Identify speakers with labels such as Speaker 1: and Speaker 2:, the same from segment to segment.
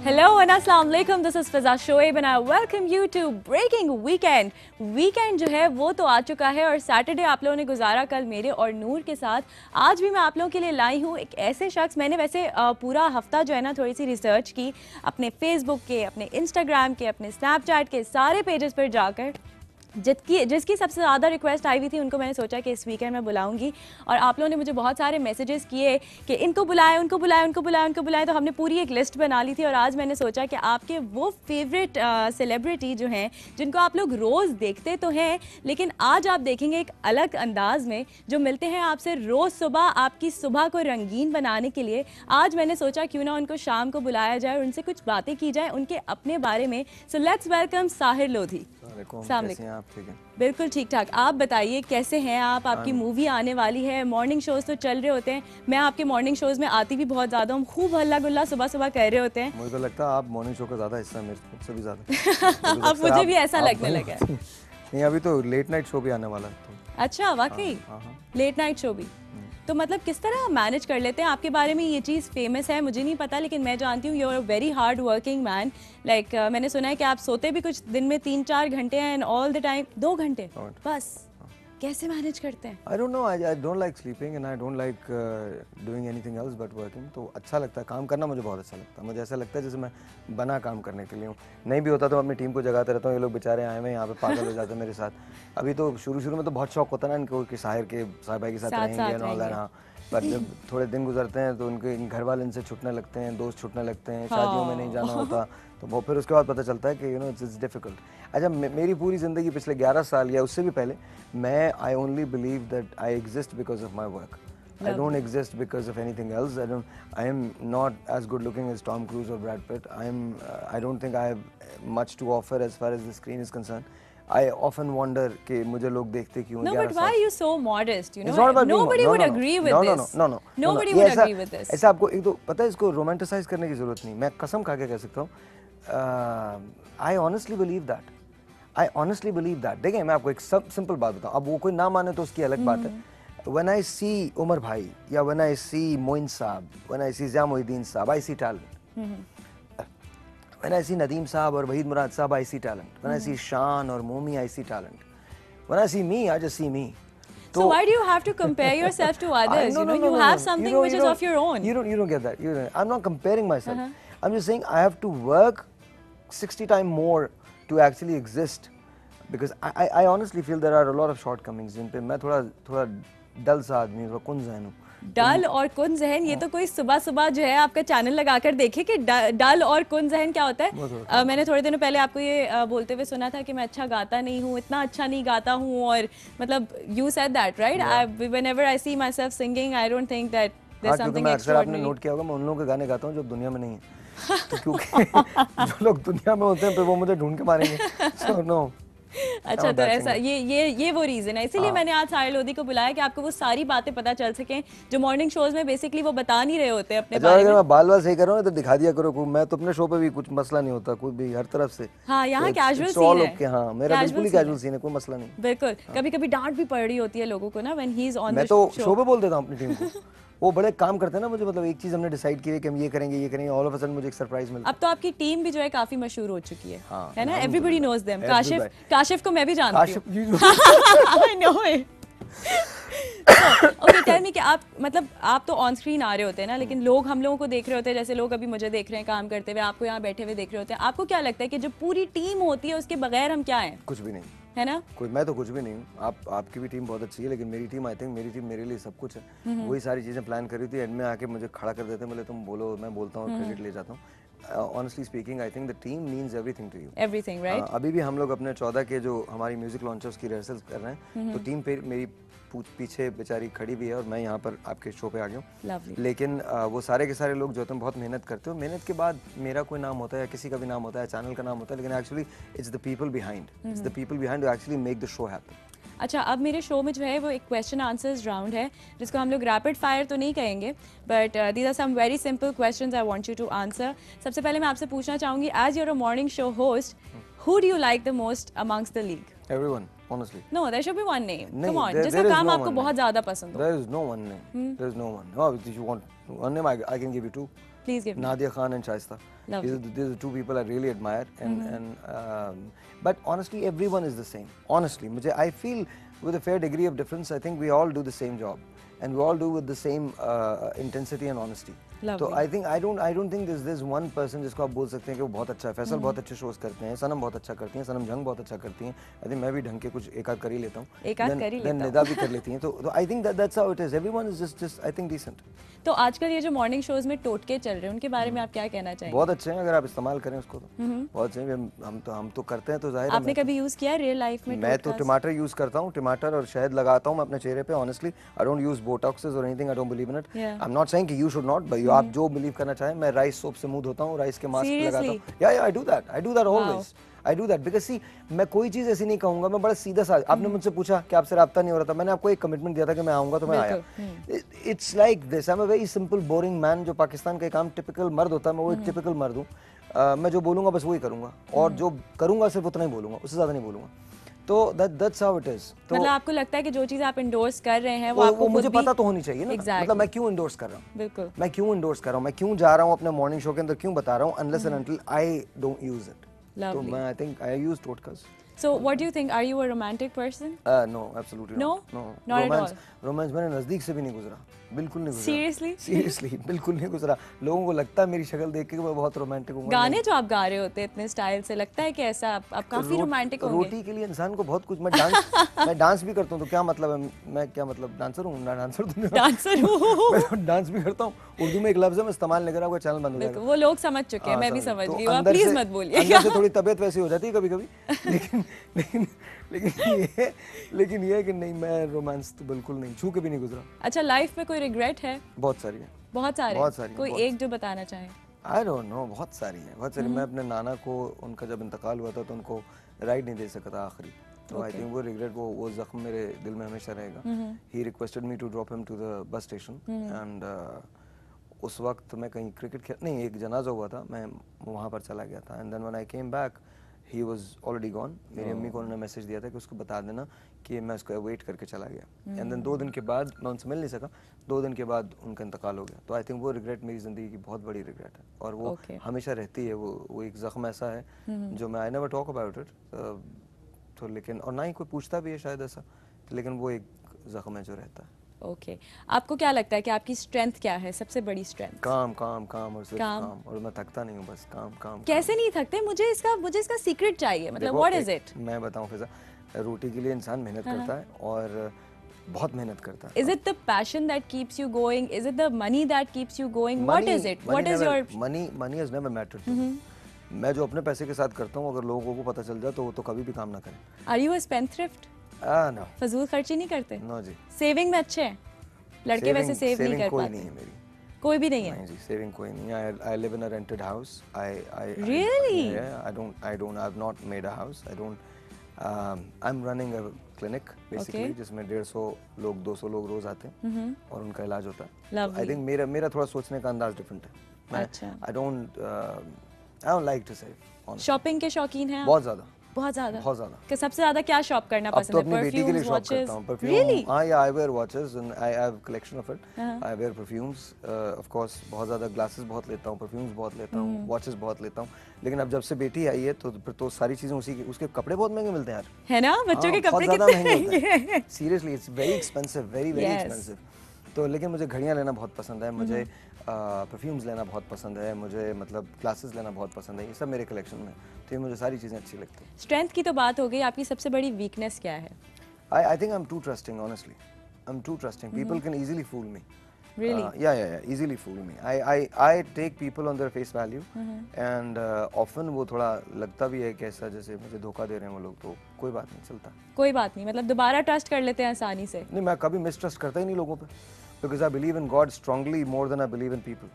Speaker 1: Hello and अस्सलाम वालेकुम, this is Fiza Shoaib and I welcome you to Breaking Weekend. Weekend जो है वो तो आ चुका है और सैटरडे आप लोगों ने गुजारा कल मेरे और नूर के साथ। आज भी मैं आप लोगों के लिए लाई हूँ एक ऐसे शख्स, मैंने वैसे पूरा हफ्ता जो है ना थोड़ी सी रिसर्च की अपने फेसबुक के, अपने इंस्टाग्राम के, अपने स्नैपचैट के सारे पेजेस पर जाकर जिसकी सबसे ज़्यादा रिक्वेस्ट आई हुई थी उनको मैंने सोचा कि इस वीकेंड मैं बुलाऊंगी। और आप लोगों ने मुझे बहुत सारे मैसेजेस किए कि इनको बुलाएं, उनको बुलाएं, उनको बुलाएं, उनको बुलाएं, तो हमने पूरी एक लिस्ट बना ली थी। और आज मैंने सोचा कि आपके वो फेवरेट सेलिब्रिटी जो हैं जिनको आप लोग रोज़ देखते तो हैं लेकिन आज आप देखेंगे एक अलग अंदाज में, जो मिलते हैं आपसे रोज़ सुबह आपकी सुबह को रंगीन बनाने के लिए। आज मैंने सोचा क्यों ना उनको शाम को बुलाया जाए और उनसे कुछ बातें की जाए उनके अपने बारे में। So let's welcome Sahir Lodhi.
Speaker 2: ठीक है,
Speaker 1: बिल्कुल ठीक ठाक। आप बताइए कैसे हैं आप? आपकी मूवी आने वाली है, मॉर्निंग शोज तो चल रहे होते हैं, मैं आपके मॉर्निंग शोज में आती भी बहुत ज़्यादा हूँ, खूब हल्ला गुल्ला सुबह सुबह कर रहे होते हैं।
Speaker 2: मुझे तो लगता है आप मॉर्निंग शो का ज़्यादा हिस्सा है मुझसे भी ज़्यादा।
Speaker 1: अब मुझे भी ऐसा लगने लगा है।
Speaker 2: नहीं, अभी तो लेट नाइट शो भी आने वाला है तो।
Speaker 1: अच्छा, वाकई लेट नाइट शो भी? तो मतलब किस तरह मैनेज कर लेते हैं? आपके बारे में ये चीज़ फेमस है, मुझे नहीं पता, लेकिन मैं जानती हूँ you are a very hard working man. Like मैंने सुना है कि आप सोते भी कुछ दिन में 3-4 घंटे हैं एंड ऑल द टाइम 2 घंटे बस। कैसे मैनेज करते हैं?
Speaker 2: I don't know, I don't like sleeping and I don't like doing anything else but working। तो अच्छा लगता है काम करना, मुझे बहुत अच्छा लगता है। मुझे ऐसा लगता है जैसे मैं बना काम करने के लिए हूँ। नहीं भी होता तो अपनी टीम को जगाते रहता हूँ, ये लोग बेचारे आए हुए यहाँ पे पागल हो जाते हैं मेरे साथ। अभी तो शुरू में तो बहुत शौक होता है ना इनको कि साहिर भाई के साथ रहेंगे और हाँ, पर जब थोड़े दिन गुजरते हैं तो उनके घर वाले इनसे छुटने लगते हैं, दोस्त छुटने लगते हैं, शादियों में नहीं जाना होता, तो वो फिर उसके बाद पता चलता है कि यू नो इट्स डिफिकल्ट। अच्छा, मेरी पूरी ज़िंदगी पिछले 11 साल या उससे भी पहले मैं I only believe that I exist because of my work. I don't exist because of anything else. I am not as good looking as Tom Cruise or Brad Pitt. I don't think I have much to offer as far as the screen is concerned. I often wonder कि मुझे लोग देखते क्यों?
Speaker 1: No, but why are you so modest? You know, nobody would agree with this.
Speaker 2: No.
Speaker 1: Nobody would agree with this.
Speaker 2: ऐसा आपको एक तो पता है, इसको रोमांटिसाइज करने की जरूरत नहीं। मैं कसम खा के कह सकता हूँ, I honestly believe that. I honestly believe that. देखिए, मैं आपको एक सिंपल बात बताऊँ, अब वो कोई ना माने तो उसकी अलग बात है। When I see उमर भाई या when I see मोइन साहब, when I see Zia Mohiddin साहब, I see talent. When I see Nadeem साहब और वहीद मुराद साहब, I see talent. When I see शान और मोमी, I see talent. When I see me, I just see me.
Speaker 1: So why do you have to compare yourself to others? You have something which is of your own.
Speaker 2: You don't get that. I'm not comparing myself. I'm just saying I have to work 60 times more to actually exist, because I honestly feel there are a lot of shortcomings जिन पे मैं थोड़ा डल सा आदमी हूँ, थोड़ा कुन ज़हन हूँ।
Speaker 1: डल और कुन जहन, ये तो कोई सुबह सुबह जो है आपका चैनल लगाकर देखे कि डल और कुन जहन क्या होता है। मैंने थोड़े दिनों पहले आपको ये बोलते हुए सुना था कि मैं अच्छा गाता नहीं हूँ, इतना अच्छा नहीं गाता हूँ, और मतलब you said that right. Whenever I see myself singing I don't think that there is something extraordinary.
Speaker 2: आपने नोट किया होगा मैं उन लोगों के गाने गाता हूँ जो दुनिया में नहीं है। तो क्योंकि जो लोग दुनिया में होते हैं फिर वो मुझे ढूंढ के मारेंगे। So no।
Speaker 1: अच्छा, तो ऐसा ये वो रीजन है, इसीलिए मैंने आज साहिर लोधी को बुलाया कि आपको वो सारी बातें पता चल सकें जो मॉर्निंग शोज में बेसिकली वो बता नहीं रहे होते अपने बारे में।
Speaker 2: अगर मैं बाल सही कर रहा हूँ तो दिखा दिया करो। मैं तो अपने शो पे भी कुछ मसला नहीं होता, कोई भी हर तरफ से।
Speaker 1: हाँ, यहाँ कैजुअल सीन है।
Speaker 2: हाँ, मेरा बिल्कुल ही कैजुअल सीन है, कोई मसला नहीं।
Speaker 1: बिल्कुल। कभी कभी डांट भी पड़ रही होती है लोगों को ना when he is on the show.
Speaker 2: मैं तो शो पे बोल देता हूँ अपनी टीम को, वो बड़े काम करते हैं ना मुझे, मतलब एक चीज हमने डिसाइड की है कि हम ये करेंगे, ऑल ऑफ अ सडन मुझे एक सरप्राइज मिलता है।
Speaker 1: अब तो आपकी टीम भी जो है काफी मशहूर हो चुकी है,
Speaker 2: हाँ,
Speaker 1: है ना? Everybody knows them. काशिफ को मैं भी जानती हूँ। I know it. Okay, tell me कि आप मतलब आप तो ऑन स्क्रीन आ रहे होते हैं ना, लेकिन लोग हम लोगों को देख रहे होते हैं, जैसे लोग अभी मुझे देख रहे हैं काम करते हुए, आपको यहाँ बैठे हुए देख रहे होते हैं। आपको क्या लगता है कि जो पूरी टीम होती है उसके बगैर हम क्या हैं?
Speaker 2: कुछ भी नहीं,
Speaker 1: है ना?
Speaker 2: मैं तो कुछ भी नहीं हूँ। आपकी भी टीम बहुत अच्छी है, लेकिन मेरी टीम, आई थिंक मेरी टीम मेरे लिए सब कुछ है। वही सारी चीजें प्लान करी थी, एंड में आके मुझे खड़ा कर देते हैं, बोले तुम बोलो, मैं बोलता हूँ, क्रेडिट ले जाता हूँ। Honestly speaking, I think the team means everything to you.
Speaker 1: Everything, right?
Speaker 2: अभी भी हम लोग अपने 14 के जो हमारी म्यूजिक लॉन्चर्स की रिहर्सल कर रहे हैं, तो टीम पे मेरी पीछे बेचारी खड़ी भी है और मैं यहाँ पर आपके शो पे आ गया हूँ। लेकिन वो सारे के सारे लोग जो तुम बहुत मेहनत करते हो, मेहनत के बाद मेरा कोई नाम होता है या किसी का भी नाम होता है, चैनल का नाम होता है, लेकिन actually it's the people behind, it's the people behind who actually make the show happen.
Speaker 1: अच्छा, अब मेरे शो में जो है वो एक क्वेश्चन आंसर्स राउंड है, जिसको हम लोग रैपिड फायर तो नहीं कहेंगे, but these are some very simple questions I want you to answer. सबसे पहले मैं आपसे पूछना चाहूंगी, as you're a morning show host, who do you like the most amongst the league?
Speaker 2: Everyone, honestly.
Speaker 1: No, there should be one name.
Speaker 2: नहीं,
Speaker 1: Come on,
Speaker 2: there
Speaker 1: जिसका
Speaker 2: is
Speaker 1: काम
Speaker 2: no
Speaker 1: आपको
Speaker 2: one
Speaker 1: बहुत
Speaker 2: name.
Speaker 1: ज़्यादा पसंद हो.
Speaker 2: There is no one name. There is no one. Oh, if you want one name, I can give you two.
Speaker 1: Please give me.
Speaker 2: Nadia Khan and Shaista.
Speaker 1: Lovely.
Speaker 2: These are two people I really admire, but honestly, everyone is the same. Honestly, I feel with a fair degree of difference. I think we all do the same job, and we all do with the same intensity and honesty. तो
Speaker 1: Lovely.
Speaker 2: I don't think there's one person जिसको आप बोल सकते हैं कि वो बहुत अच्छा है. फैसल बहुत अच्छे शोज करते हैं, सनम बहुत अच्छा करती हैं, सनम जंग बहुत अच्छा करती हैं. I think मैं भी ढंग के कुछ एक आध कर ही लेता हूँ. Then निदा भी कर लेती हैं. तो I think that's how it is. Everyone is just I think decent.
Speaker 1: तो आजकल ये जो मॉर्निंग शोज में टोटके चल रहे हैं उनके बारे में आप क्या कहना चाहेंगे?
Speaker 2: बहुत अच्छे हैं अगर आप इस्तेमाल करें उसको तो. बहुत अच्छे हैं. हम तो करते हैं तो जाहिर है.
Speaker 1: आपने कभी यूज किया रियल लाइफ में?
Speaker 2: मैं तो टमाटर यूज करता हूँ. टमाटर और शहद लगाता हूँ मैं अपने चेहरे पे. ऑनेस्टली आई डोंट यूज बोटॉक्सेस और anything. I don't believe in it. I am not saying कि यू शुड नॉट, बट आप जो बिलीव करना चाहें. मैं राइस सोप से मुंह धोता हूँ, राइस के मास्क लगाता हूँ. Yeah I do that always. I do that because see मैं कोई चीज ऐसी नहीं कहूंगा. मैं बड़ा सीधा सा. आपने मुझसे पूछा कि आपसे राब्ता नहीं हो रहा था. मैंने आपको एक कमिटमेंट दिया था कि मैं आऊंगा तो मैं आया. It's like this. I am a very simple boring man. जो पाकिस्तान का काम टिपिकल मर्द होता है, मैं वो एक टिपिकल मर्द हूँ. मैं जो बोलूंगा बस वही करूंगा, और जो करूंगा सिर्फ उतना ही बोलूंगा, उससे ज्यादा नहीं बोलूंगा. तो that's how it is. तो
Speaker 1: मतलब आपको लगता है कि जो चीज आप इंडोर्स कर रहे हैं वो आपको
Speaker 2: मुझे पता तो होनी चाहिए ना. मतलब मैं क्यों इंडोर्स कर रहा हूँ.
Speaker 1: बिल्कुल.
Speaker 2: मैं क्यों इंडोर्स कर रहा हूँ, मैं क्यों जा रहा हूँ अपने मॉर्निंग शो के अंदर, क्यों बता रहा हूँ. Unless and until I don't use it. तो मैं आई थिंक आई यूज टोटकास.
Speaker 1: So what do you think? Are you a romantic person?
Speaker 2: No, absolutely
Speaker 1: no?
Speaker 2: No,
Speaker 1: not at all.
Speaker 2: Romance मैंने नजदीक से भी नहीं गुजरा. बिल्कुल नहीं गुजरा.
Speaker 1: Seriously?
Speaker 2: बिल्कुल नहीं गुजरा. लोगों को लगता है मेरी शक्ल देख के मैं बहुत रोमांटिक हूँ.
Speaker 1: गाने जो आप गा रहे होते हैं इतने स्टाइल से, लगता है कि ऐसा आप काफी रोमांटिक होंगे.
Speaker 2: रोटी के लिए इंसान को बहुत कुछ. मैं डांस भी करता हूँ. तो क्या मतलब है, मैं क्या मतलब डांसर हूँ? ना डांसर तो नहीं.
Speaker 1: डांसर हूँ.
Speaker 2: मैं डांस भी करता हूँ. उर्दू में एक लफ्ज है, मैं इस्तेमाल नहीं कर रहा, चैनल बंद हो जाएगा.
Speaker 1: वो लोग समझ चुके हैं, मैं भी समझ गई. आप प्लीज मत बोलिए.
Speaker 2: अंदर से थोड़ी तबीयत वैसी हो जाती है कभी-कभी. लेकिन ये है कि नहीं, मैं रोमांस तो बिल्कुल नहीं, छू के भी नहीं गुजरा.
Speaker 1: अच्छा, लाइफ में कोई रिग्रेट है?
Speaker 2: बहुत सारी है.
Speaker 1: बहुत सारी. कोई एक जो बताना चाहें?
Speaker 2: I don't know. बहुत सारी है. मैं अपने नाना को, उनका जब इंतकाल हुआ था तो उनको राइड नहीं दे सका था आखिरी. तो आई थिंक वो रिग्रेट, वो जख्म मेरे दिल में हमेशा रहेगा. He requested me to drop him to the bus station, and उस वक्त मैं कहीं क्रिकेट नहीं, एक जनाजा हुआ था, मैं वहाँ पर चला गया था. And then when I came back he was already gone. मेरी अम्मी को उन्होंने मैसेज दिया था कि उसको बता देना कि मैं उसको वेट करके चला गया. एंड देन 2 दिन के बाद मैं उनसे मिल नहीं सका. 2 दिन के बाद उनका इंतकाल हो गया. तो आई थिंक वो रिग्रेट मेरी ज़िंदगी की बहुत बड़ी रिग्रेट है, और वो हमेशा रहती है. वो एक ज़ख्म ऐसा है जो मैं I never talk about it. तो लेकिन, और ना ही कोई पूछता भी है शायद ऐसा, लेकिन वो एक ज़ख्म है जो रहता है.
Speaker 1: ओके. आपको क्या लगता है कि आपकी स्ट्रेंथ क्या है, सबसे बड़ी स्ट्रेंथ?
Speaker 2: काम और सिर्फ काम. और मैं थकता नहीं हूँ, बस काम.
Speaker 1: कैसे नहीं थकते? मुझे इसका सीक्रेट चाहिए. मतलब व्हाट इज इट?
Speaker 2: मैं बताऊँ फिजा, रोटी के लिए इंसान मेहनत करता है, और बहुत मेहनत करता है.
Speaker 1: Is it the passion that keeps you going? Is it the money that keeps you going? What is it? What is your
Speaker 2: money has never mattered to me. मैं जो अपने पैसे के साथ करता हूँ, अगर लोगों को पता चल जाए तो वो तो कभी भी काम ना करें.
Speaker 1: Are you a spendthrift?
Speaker 2: No.
Speaker 1: फजूल खर्ची नहीं करते?
Speaker 2: नो जी.
Speaker 1: सेविंग में अच्छे हैं? लड़के वैसे सेव नहीं कर पाते?
Speaker 2: कोई नहीं है मेरी.
Speaker 1: कोई भी नहीं है?
Speaker 2: नहीं जी, सेविंग कोई नहीं है. I live in a rented house.
Speaker 1: Really?
Speaker 2: I don't. I've not made a house. I don't. I'm running a clinic basically, जिसमें 150 लोग 200 लोग रोज आते हैं और उनका इलाज होता है. I think मेरा थोड़ा सोचने का अंदाज डिफरेंट है.
Speaker 1: अच्छा.
Speaker 2: I don't like to save.
Speaker 1: Shopping के शौकीन हैं?
Speaker 2: बहुत ज्यादा.
Speaker 1: कि सबसे ज्यादा क्या शॉप करना पसंद है?
Speaker 2: अब तो अपनी बेटी के लिए शॉप करता हूँ. परफ्यूम. हाँ, yeah I wear watches and I have collection of it. I wear perfumes, of course बहुत ज्यादा. ग्लासेस बहुत लेता हूँ, परफ्यूम्स बहुत लेता हूँ, वॉचेस बहुत लेता हूँ. लेकिन अब जब से बेटी आई है तो फिर तो सारी चीजें उसके कपड़े बहुत महंगे मिलते हैं यार.
Speaker 1: है ना? बच्चों के कपड़े कितने महंगे हैं?
Speaker 2: Seriously, it's very expensive, very expensive. तो लेकिन मुझे घड़ियाँ लेना बहुत पसंद है, मुझे परफ्यूम्स लेना बहुत पसंद है, मुझे मतलब ग्लासेस लेना बहुत पसंद है. ये सब मेरे कलेक्शन में, तो ये मुझे सारी चीज़ें अच्छी लगती हैं.
Speaker 1: स्ट्रेंथ की तो बात हो गई, आपकी सबसे बड़ी वीकनेस क्या है?
Speaker 2: I think I am too trusting. Honestly, I am too trusting. People can easily fool me.
Speaker 1: Really?
Speaker 2: Yeah, easily fool me. I take people on their face value, and often वो थोड़ा लगता भी है कि ऐसा जैसे मुझे धोखा दे रहे हैं वो लोग. तो कोई बात नहीं, चलता.
Speaker 1: कोई बात नहीं, मतलब दोबारा ट्रस्ट कर लेते हैं आसानी से?
Speaker 2: नहीं, मैं कभी मिसट्रस्ट करता ही नहीं लोगों पे. Because I believe in God strongly more than I believe in people.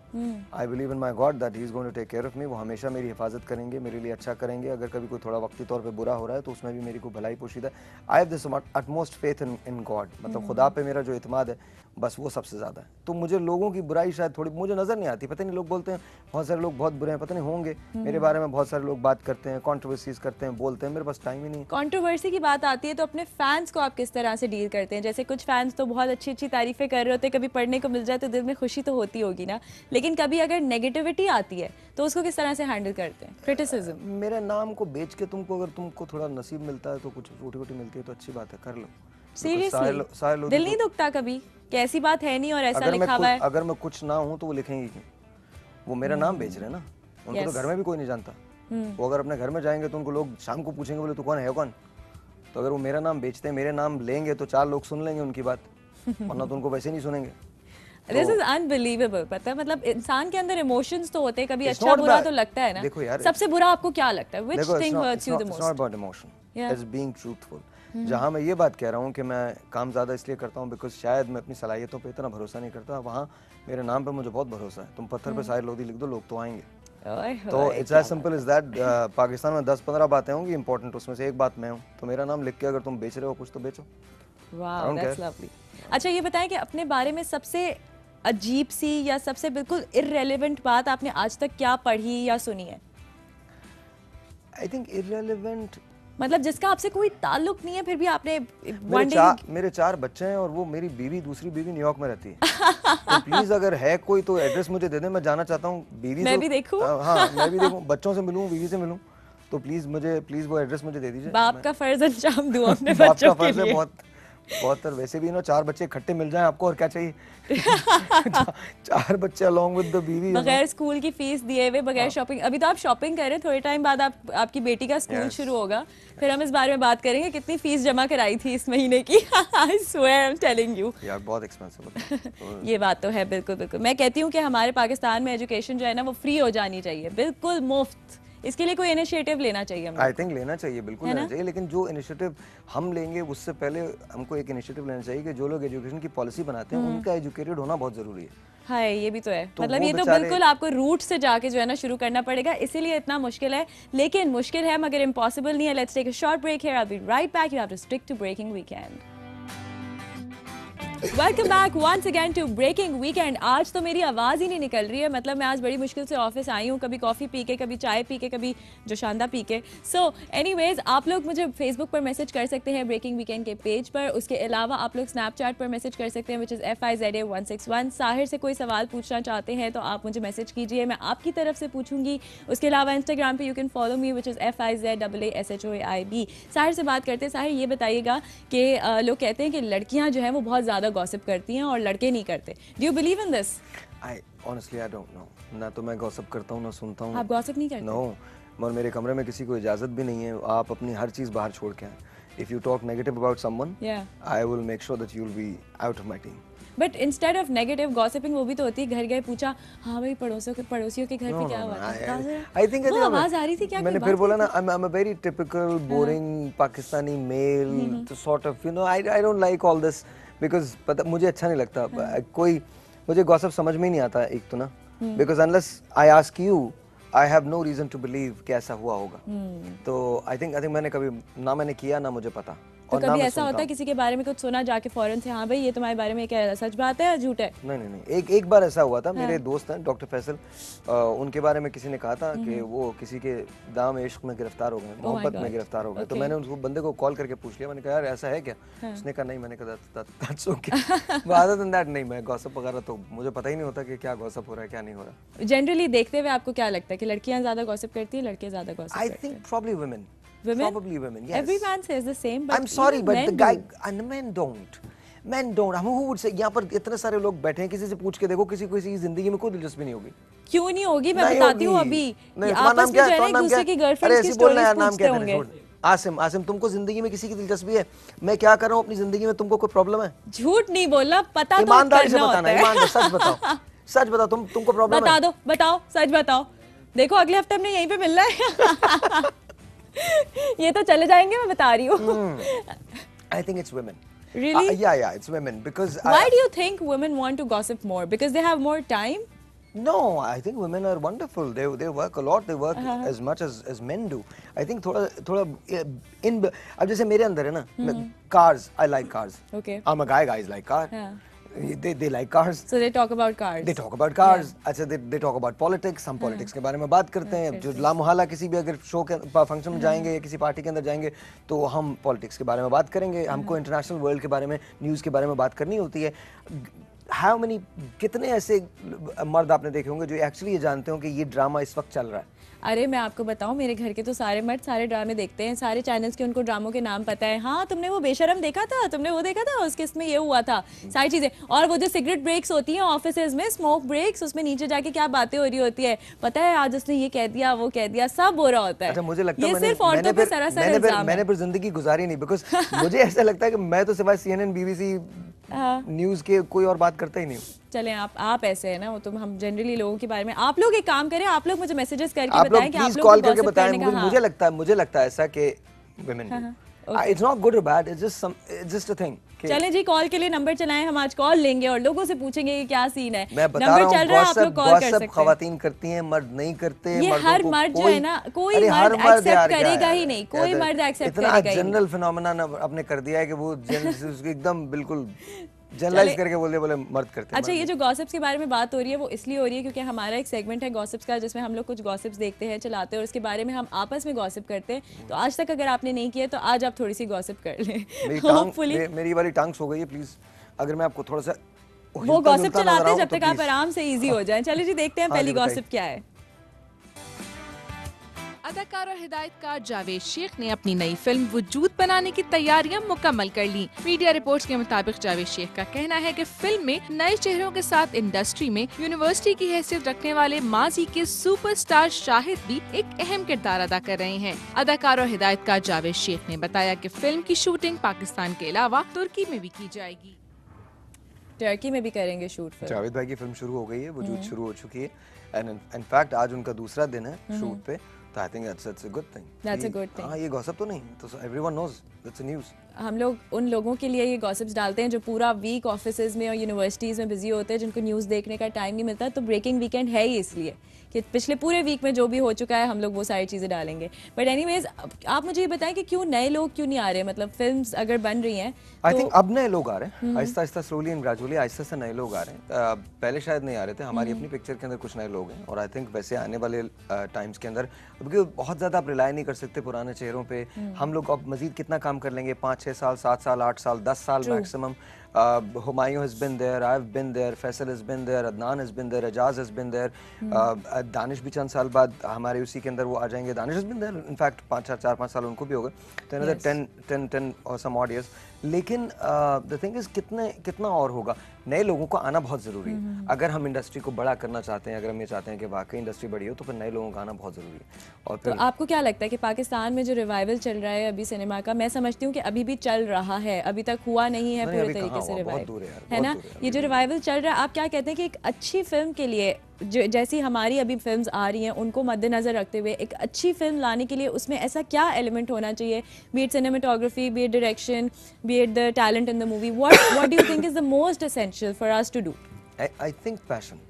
Speaker 2: I believe in my God that He is going to take care of me. वो हमेशा मेरी हिफाजत करेंगे, मेरे लिए अच्छा करेंगे. अगर कभी कोई थोड़ा वक्ती तौर पे बुरा हो रहा है तो उसमें भी मेरी को भलाई पोशीदा है. I have this utmost faith in God. मतलब खुदा पे मेरा जो इत्मीनान है, बस वो सबसे ज़्यादा है. तो मुझे लोगों की बुराई शायद थोड़ी मुझे नज़र नहीं आती. पता नहीं, लोग बोलते हैं बहुत सारे लोग बहुत बुरे हैं, पता नहीं होंगे. मेरे बारे में बहुत सारे लोग बात करते हैं, कॉन्ट्रोवर्सीज करते हैं, बोलते हैं. मेरे पास टाइम ही नहीं.
Speaker 1: कॉन्ट्रोवर्सी की बात आती है तो अपने फैंस को आप किस तरह से डील करते हैं? जैसे कुछ फैंस तो बहुत अच्छी तारीफें कर रहे होते कभी पढ़ने को मिल जाए तो दिल में खुशी तो होती होगी ना, लेकिन कभी अगर नेगेटिविटी आती है तो उसको किस तरह से हैंडल करते हैं? क्रिटिसिज्म।
Speaker 2: मेरे नाम को बेच के तुमको, अगर तुमको थोड़ा नसीब मिलता है तो कुछ रोटी वोटी मिलती है तो अच्छी बात है, कर लो।
Speaker 1: सीरियसली दिल नहीं दुखता कभी कि ऐसी बात है नहीं और ऐसा लिखा हुआ है?
Speaker 2: अगर मैं कुछ ना हूँ तो वो लिखेंगे क्यों? वो मेरा नाम बेच रहे हैं ना, उनको तो घर में भी कोई नहीं जानता। वो अगर अपने घर में जाएंगे तो उनको लोग शाम को पूछेंगे, बोले तू कौन है कौन? तो अगर वो मेरा नाम बेचते हैं, मेरे नाम लेंगे तो 4 लोग सुन लेंगे उनकी बात, वरना तो उनको वैसे नहीं सुनेंगे।
Speaker 1: This is unbelievable। पता है, मतलब इंसान के अंदर इमोशंस तो होते हैं, कभी अच्छा बुरा तो लगता है ना।
Speaker 2: देखो यार,
Speaker 1: सबसे बुरा आपको क्या लगता है? Which thing hurts you the most?
Speaker 2: It's not about emotion. It's being truthful. जहाँ मैं ये बात कह रहा हूँ कि मैं काम ज़्यादा इसलिए करता हूँ बिकॉज शायद मैं अपनी सलाहियतों पे इतना भरोसा नहीं करता, वहाँ मेरे नाम पे मुझे बहुत भरोसा है। तुम पत्थर पे शायर लोधी लिख दो, लोग तो आएंगे। तो it's as simple is that. Pakistan में 10-15 बातें होंगी इंपॉर्टेंट, उसमें से एक बात मैं हूँ, तो मेरा नाम लिख के अगर तुम बेच रहे हो कुछ तो बेचो।
Speaker 1: Wow, that's lovely. अच्छा ये बताएं कि अपने बारे में सबसे अजीब सी या सबसे बिल्कुल इररेलेवेंट बात आपने आज तक क्या पढ़ी या सुनी है?
Speaker 2: आई थिंक इररेलेवेंट
Speaker 1: मतलब जिसका आपसे कोई ताल्लुक नहीं है फिर भी आपने
Speaker 2: मेरे 4 बच्चे हैं और वो मेरी बीवी, दूसरी बीवी न्यूयॉर्क में रहती है। तो प्लीज अगर है कोई तो एड्रेस मुझे दे दे, मैं जाना चाहता हूँ। बीवी
Speaker 1: मैं भी देखूं?
Speaker 2: हाँ मैं भी देखूं, बच्चों से मिलूं, बीवी से मिलूं, तो प्लीज वो एड्रेस मुझे दे दीजिए।
Speaker 1: बाप का फर्ज अंजाम दूं अपने बच्चों के लिए।
Speaker 2: बहुत वैसे भी ना 4 बच्चे इकट्ठे मिल जाएं आपको और क्या चाहिए। 4 बच्चे अलॉन्ग विद द बीवी,
Speaker 1: बगैर स्कूल की फीस दिए हुए, बगैर शॉपिंग। अभी तो आप शॉपिंग कर रहे हैं, थोड़े टाइम बाद आपकी बेटी का स्कूल शुरू होगा, फिर हम इस बारे में बात करेंगे कितनी फीस जमा कराई थी इस महीने की। I swear, I am telling you
Speaker 2: यार बहुत एक्सपेंसिव है।
Speaker 1: ये बात तो है, बिल्कुल बिल्कुल। मैं कहती हूँ कि हमारे पाकिस्तान में एजुकेशन जो है ना वो फ्री हो जानी चाहिए, बिल्कुल मुफ्त। इसके लिए कोई इनिशिएटिव लेना चाहिए हमें।
Speaker 2: आई थिंक लेना चाहिए, बिल्कुल लेना चाहिए, लेकिन जो इनिशिएटिव हम लेंगे उससे पहले हमको एक इनिशिएटिव लेना चाहिए कि जो लोग एजुकेशन की पॉलिसी बनाते हैं उनका एजुकेटेड होना बहुत जरूरी है।
Speaker 1: हाँ ये भी तो है, मतलब ये तो बिल्कुल आपको रूट से जाके जो है ना शुरू करना पड़ेगा, इसीलिए इतना मुश्किल है। लेकिन मुश्किल है मगर इम्पॉसिबल नहीं है। Let's take a short break here, I will be right back. You have to stick to Breaking Weekend. Welcome back once again to Breaking Weekend. आज तो मेरी आवाज़ ही नहीं निकल रही है, मतलब मैं आज बड़ी मुश्किल से ऑफिस आई हूँ, कभी कॉफ़ी पी के, कभी चाय पी के, कभी जोशांदा पी के। सो एनीवेज आप लोग मुझे फेसबुक पर मैसेज कर सकते हैं ब्रेकिंग वीकेंड के पेज पर। उसके अलावा आप लोग स्नैपचैट पर मैसेज कर सकते हैं विच इज़ FIZA161। साहिर से कोई सवाल पूछना चाहते हैं तो आप मुझे मैसेज कीजिए, मैं आपकी तरफ से पूछूंगी। उसके अलावा इंस्टाग्राम पर you can follow me which is FIZAASHOAIB। Sahir से बात करते हैं। साहिर ये बताइएगा कि लोग कहते हैं कि लड़कियाँ जो हैं वो बहुत ज़्यादा गॉसिप करती हैं और लड़के नहीं करते। Do you believe in this?
Speaker 2: Honestly I don't know। ना तो मैं गॉसिप करता हूँ ना सुनता हूँ।
Speaker 1: आप गॉसिप नहीं करते?
Speaker 2: नो, और मेरे कमरे में किसी को इजाजत भी नहीं है। आप अपनी हर चीज बाहर छोड़ के आए। If you talk negative about someone, I will make sure that you'll be out of my team।
Speaker 1: But instead of negative gossiping वो भी तो होती है, घर गए पूछा हाँ भाई पड़ोसियों के घर पे क्या हुआ था?
Speaker 2: आई थिंक
Speaker 1: वो आवाज आ रही थी क्या?
Speaker 2: मैंने फिर बोला ना I am a very typical boring Pakistani male, sort of you know I don't like all this because पता मुझे अच्छा नहीं लगता। कोई मुझे गॉसिप समझ में ही नहीं आता एक तो ना, because unless I ask you I have no reason to believe कि ऐसा हुआ होगा। तो आई थिंक मैंने कभी ना मैंने किया ना मुझे पता।
Speaker 1: तो कभी ऐसा होता है किसी के बारे में कुछ सुना जाके फौरन से हाँ भाई ये तुम्हारे बारे में क्या सच बात है या झूठ है?
Speaker 2: नहीं, एक बार ऐसा हुआ था। मेरे दोस्त हैं डॉक्टर फैसल, उनके बारे में किसी ने कहा था कि वो किसी के दाम इश्क में गिरफ्तार हो गए, मोहब्बत में गिरफ्तार हो गए। तो मैंने उस बंदे को कॉल करके पूछ लिया, मैंने कहा यार ऐसा है क्या? उसने कहा नहीं। मैंने कहा that's okay. Other than that नहीं, मैं गॉसिप वगैरह तो मुझे पता ही नहीं होता कि क्या गॉसिप हो रहा है क्या नहीं हो रहा।
Speaker 1: जनरली देखते हुए आपको क्या लगता है कि लड़कियां ज्यादा गॉसिप करती हैं लड़के ज्यादा गॉसिप करते हैं?
Speaker 2: I think probably women. Probably women, yes.
Speaker 1: Every man says the same, but
Speaker 2: I'm sorry, but the guy and men don't. Men don't. Who would say? यहाँ पर इतने सारे लोग बैठे हैं, किसी से पूछ के देखो, किसी को किसी जिंदगी में कोई दिलचस्पी नहीं होगी।
Speaker 1: क्यों नहीं होगी? मैं बताती हूँ अभी। आपस में जो है ना एक दूसरे की गर्लफ्रेंड्स की स्टोरीज पूछते होंगे।
Speaker 2: आसिम तुमको जिंदगी में किसी की दिलचस्पी है? मैं क्या कर रहा हूँ अपनी जिंदगी में, तुमको कोई प्रॉब्लम है?
Speaker 1: झूठ नहीं बोलना, पता तो
Speaker 2: ईमानदारी से बताना, ईमानदार सच बताओ, सच बताओ, तुमको प्रॉब्लम है?
Speaker 1: बताओ, सच बताओ। देखो अगले हफ्ते हमने यहीं पे मिलना है। ये तो चले जाएंगे, मैं बता रही हूँ।
Speaker 2: I think it's women.
Speaker 1: Really?
Speaker 2: Yeah, it's women because.
Speaker 1: Why do you think women want to gossip more? Because they have more time?
Speaker 2: No, I think women are wonderful. They work a lot. They work as much as men do. I think थोड़ा in अब जैसे मेरे अंदर है ना, cars. I like cars.
Speaker 1: Okay.
Speaker 2: I'm a guys like car.
Speaker 1: Yeah.
Speaker 2: They like cars.
Speaker 1: So they talk about cars.
Speaker 2: They talk about cars. अच्छा they talk about politics. हम politics के बारे में बात करते हैं। जो लामुहाला किसी भी अगर शो के फंक्शन में जाएंगे या किसी पार्टी के अंदर जाएंगे तो हम politics के बारे में बात करेंगे। हमको इंटरनेशनल वर्ल्ड के बारे में, न्यूज़ के बारे में बात करनी होती है। हाउ मेनी, कितने ऐसे मर्द आपने देखे होंगे जो एक्चुअली ये जानते हो कि ये ड्रामा इस वक्त चल रहा है?
Speaker 1: अरे मैं आपको बताऊं, मेरे घर के तो सारे मर्द सारे ड्रामे देखते हैं, सारे चैनल्स के उनको ड्रामों के नाम पता है। हाँ, तुमने वो बेशरम देखा था, तुमने वो देखा था, उसके इसमें ये हुआ था, सारी चीजें। और वो जो सिगरेट ब्रेक्स होती हैं ऑफिसेज में, स्मोक ब्रेक्स, उसमें नीचे जाके क्या बातें हो रही होती है, पता है आज उसने ये कह दिया वो कह दिया, सब हो रहा होता है।
Speaker 2: अच्छा, मुझे लगता है
Speaker 1: ये सिर्फ औरतों पे सरासर इल्जाम है।
Speaker 2: मैंने फिर जिंदगी गुजारी नहीं, बिकॉज मुझे ऐसा लगता है कि मैं तो सिवाय CNN BBC न्यूज के कोई और बात करता ही नहीं हूँ।
Speaker 1: चलें, आप ऐसे है ना, वो तो हम जनरली लोगों के बारे में, आप लोग एक काम करें, आप लोग मुझे मैसेजेस करके बताएं कि आप लोग
Speaker 2: कॉल करके
Speaker 1: gossip
Speaker 2: बताएं।
Speaker 1: करने का,
Speaker 2: मुझे लगता है ऐसा कि women, it's not good or bad, it's just a thing।
Speaker 1: चलें जी, कॉल के लिए नंबर चलाएं, हम आज कॉल लेंगे और लोगों से पूछेंगे कि क्या सीन है।
Speaker 2: मैं बता रहा हूं,
Speaker 1: चल रहा है, आप लोग कॉल कर सकते हैं।
Speaker 2: खवातीन करती हैं, मर्द नहीं करते।
Speaker 1: ये हर मर्द जो है ना, कोई मर्द एक्सेप्ट करेगा ही नहीं, कोई मर्द एक्सेप्ट करेगा ही नहीं।
Speaker 2: इतना जनरल फिनोमेना आपने कर दिया है कि वो एकदम बिल्कुल जनरलाइज करके बोले मर्द करते हैं।
Speaker 1: अच्छा, ये जो गॉसिप्स के बारे में बात हो रही है वो इसलिए हो रही है क्योंकि हमारा एक सेगमेंट है गॉसिप्स का, जिसमें हम लोग कुछ गॉसिप्स देखते हैं, चलाते हैं और उसके बारे में हम आपस में गॉसिप करते हैं। तो आज तक अगर आपने नहीं किया तो आज आप थोड़ी सी गॉसिप कर लें। होपफुली
Speaker 2: मेरी वाली टांग सो गई है, प्लीज अगर मैं आपको थोड़ा सा
Speaker 1: वो गॉसिप चलाते हैं जब तक आप आराम से इजी हो जाएं। चलिए जी, देखते हैं पहली गॉसिप क्या है।
Speaker 3: अदाकार और हिदायतकार जावेद शेख ने अपनी नई फिल्म वजूद बनाने की तैयारियां मुकम्मल कर ली। मीडिया रिपोर्ट्स के मुताबिक जावेद शेख का कहना है कि फिल्म में नए चेहरों के साथ इंडस्ट्री में यूनिवर्सिटी की हैसियत रखने वाले माजी के सुपरस्टार शाहिद भी एक अहम किरदार अदा कर रहे हैं। अदाकार और हिदायतकार जावेद शेख ने बताया कि फिल्म की शूटिंग पाकिस्तान के अलावा तुर्की में भी की जाएगी।
Speaker 1: टर्की में भी करेंगे शूट।
Speaker 2: जावेद भाई की फिल्म शुरू हो गई है, वजूद शुरू हो चुकी है, एंड इनफैक्ट आज उनका दूसरा दिन है शूट पे, तो I think that's a good thing.
Speaker 1: That's a good thing.
Speaker 2: हाँ, ये गॉसिप तो नहीं, तो everyone knows that's a news.
Speaker 1: हम लोग उन लोगों के लिए ये गॉसिप्स डालते हैं जो पूरा वीक ऑफिसेज में और यूनिवर्सिटीज़ में बिजी होते हैं, जिनको न्यूज़ देखने का टाइम नहीं मिलता। तो ब्रेकिंग वीकेंड है ही इसलिए कि पिछले पूरे वीक में जो भी हो चुका है हम लोग वो सारी चीज़ें डालेंगे। बट एनीवेज, आप मुझे ये बताएं कि क्यों नए लोग क्यों नहीं आ रहे, मतलब फिल्म्स अगर बन रही हैं
Speaker 2: आई थिंक अब नए लोग आ रहे हैं, Aahista Aahista, slowly and gradually Aahista Aahista नए लोग आ रहे हैं। पहले शायद नहीं आ रहे थे। हमारी अपनी पिक्चर के अंदर कुछ नए लोग हैं और आई थिंक वैसे आने वाले टाइम्स के अंदर, क्योंकि बहुत ज़्यादा आप रिलाई नहीं कर सकते पुराने चेहरों पे। हम लोग अब मजीद कितना काम कर लेंगे, 5-6 साल, 7 साल, 8 साल, 10 साल maximum. Humayun has been there, I've been there, Faisal has been there, Adnan has been there, Ajaz has been there, Danish भी चंद साल बाद हमारे उसी के अंदर वो आ जाएंगे। Danish has been there, in fact 4-5 साल उनको भी हो गए, तो another 10 और some odd years। लेकिन द थिंग इज कितना और होगा। नए लोगों को आना बहुत ज़रूरी है। अगर हम इंडस्ट्री को बड़ा करना चाहते हैं, अगर हम ये चाहते हैं कि वाकई इंडस्ट्री बड़ी हो, तो फिर नए लोगों का आना बहुत ज़रूरी है। और
Speaker 1: तो आपको क्या लगता है कि पाकिस्तान में जो रिवाइवल चल रहा है अभी सिनेमा का, मैं समझती हूँ कि अभी भी चल रहा है, अभी तक हुआ नहीं है पूरे तरीके से रिवाइवल, है ना? ये जो रिवाइवल चल रहा है, आप क्या कहते हैं कि एक अच्छी फिल्म के लिए, जैसी हमारी अभी फिल्म्स आ रही हैं उनको मद्देनजर रखते हुए एक अच्छी फिल्म लाने के लिए उसमें ऐसा क्या एलिमेंट होना चाहिए, be it cinematography, be it direction, be it the talent in the movie, what do you think is the most essential for us to do?
Speaker 2: I think passion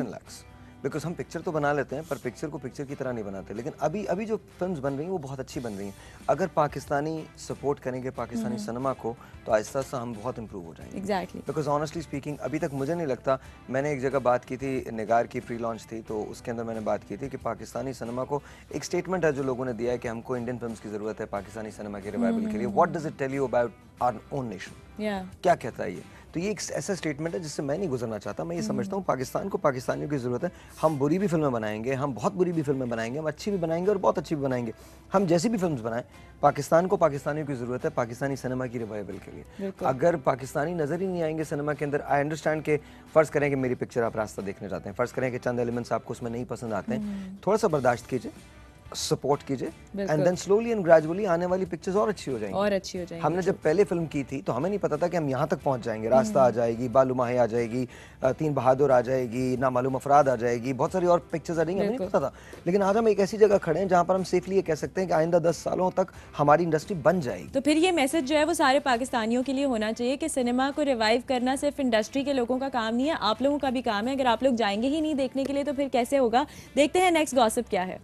Speaker 2: lacks, because हम picture तो बना लेते हैं पर picture को picture की तरह नहीं बनाते। लेकिन अभी जो फिल्म्स बन रही हैं वो बहुत अच्छी बन रही हैं। अगर पाकिस्तानी सपोर्ट करेंगे पाकिस्तानी सिनेमा को, तो आहिस्ता आहिस्ता हम बहुत इंप्रूव हो जाएंगे।
Speaker 1: एग्जैक्टली,
Speaker 2: बिकॉज ऑनेस्टली स्पीकिंग अभी तक मुझे नहीं लगता, मैंने एक जगह बात की थी, निगार की प्री लॉन्च थी, तो उसके अंदर मैंने बात की थी कि पाकिस्तानी सिनेमा को एक स्टेटमेंट है जो लोगों ने दिया है कि हमको इंडियन फिल्म्स की ज़रूरत है पाकिस्तानी सिनेमा के रिवाइवल के लिए। What does it tell you about our own nation? क्या कहता है ये? तो ये एक ऐसा स्टेटमेंट है जिससे मैं नहीं गुजरना चाहता। मैं ये समझता हूँ पाकिस्तान को पाकिस्तानियों की ज़रूरत है। हम बुरी भी फिल्में बनाएंगे, हम बहुत बुरी भी फिल्में बनाएंगे, हम अच्छी भी बनाएंगे और बहुत अच्छी भी बनाएंगे। हम जैसी भी फिल्म्स बनाएं, पाकिस्तान को पाकिस्तानियों की ज़रूरत है पाकिस्तानी सिनेमा की रिवाइवल के लिए। अगर पाकिस्तानी नज़र ही नहीं आएंगे सिनेमा के अंदर, आई अंडरस्टैंड के फ़र्ज़ करें कि मेरी पिक्चर आप रास्ता देखने जाते हैं, फ़र्ज़ करें कि चंद एलिमेंट्स आपको उसमें नहीं पसंद आते हैं, थोड़ा सा बर्दाश्त कीजिए, सपोर्ट कीजिए, and then slowly and gradually आने वाली पिक्चर्स और अच्छी हो जाएंगी। हमने जब पहले फिल्म की थी तो हमें नहीं पता था कि हम यहाँ तक पहुँच जाएंगे। रास्ता आ जाएगी, बालू माहे आ जाएगी, तीन बहादुर आ जाएगी, नामालूम अफराद आ जाएगी, बहुत सारी और पिक्चर्स आ जाएंगी, हमें नहीं पता था। लेकिन आज हम एक ऐसी जगह खड़े हैं जहाँ पर हम सेफली ये कह सकते हैं कि आइंदा 10 सालों तक हमारी इंडस्ट्री बन जाएगी।
Speaker 1: तो फिर ये मैसेज जो है वो सारे पाकिस्तानियों के लिए होना चाहिए कि सिनेमा को रिवाइव करना सिर्फ इंडस्ट्री के लोगों का काम नहीं है, आप लोगों का भी काम है। अगर आप लोग जाएंगे ही नहीं देखने के लिए तो फिर कैसे होगा? देखते हैं नेक्स्ट गॉसिप क्या है।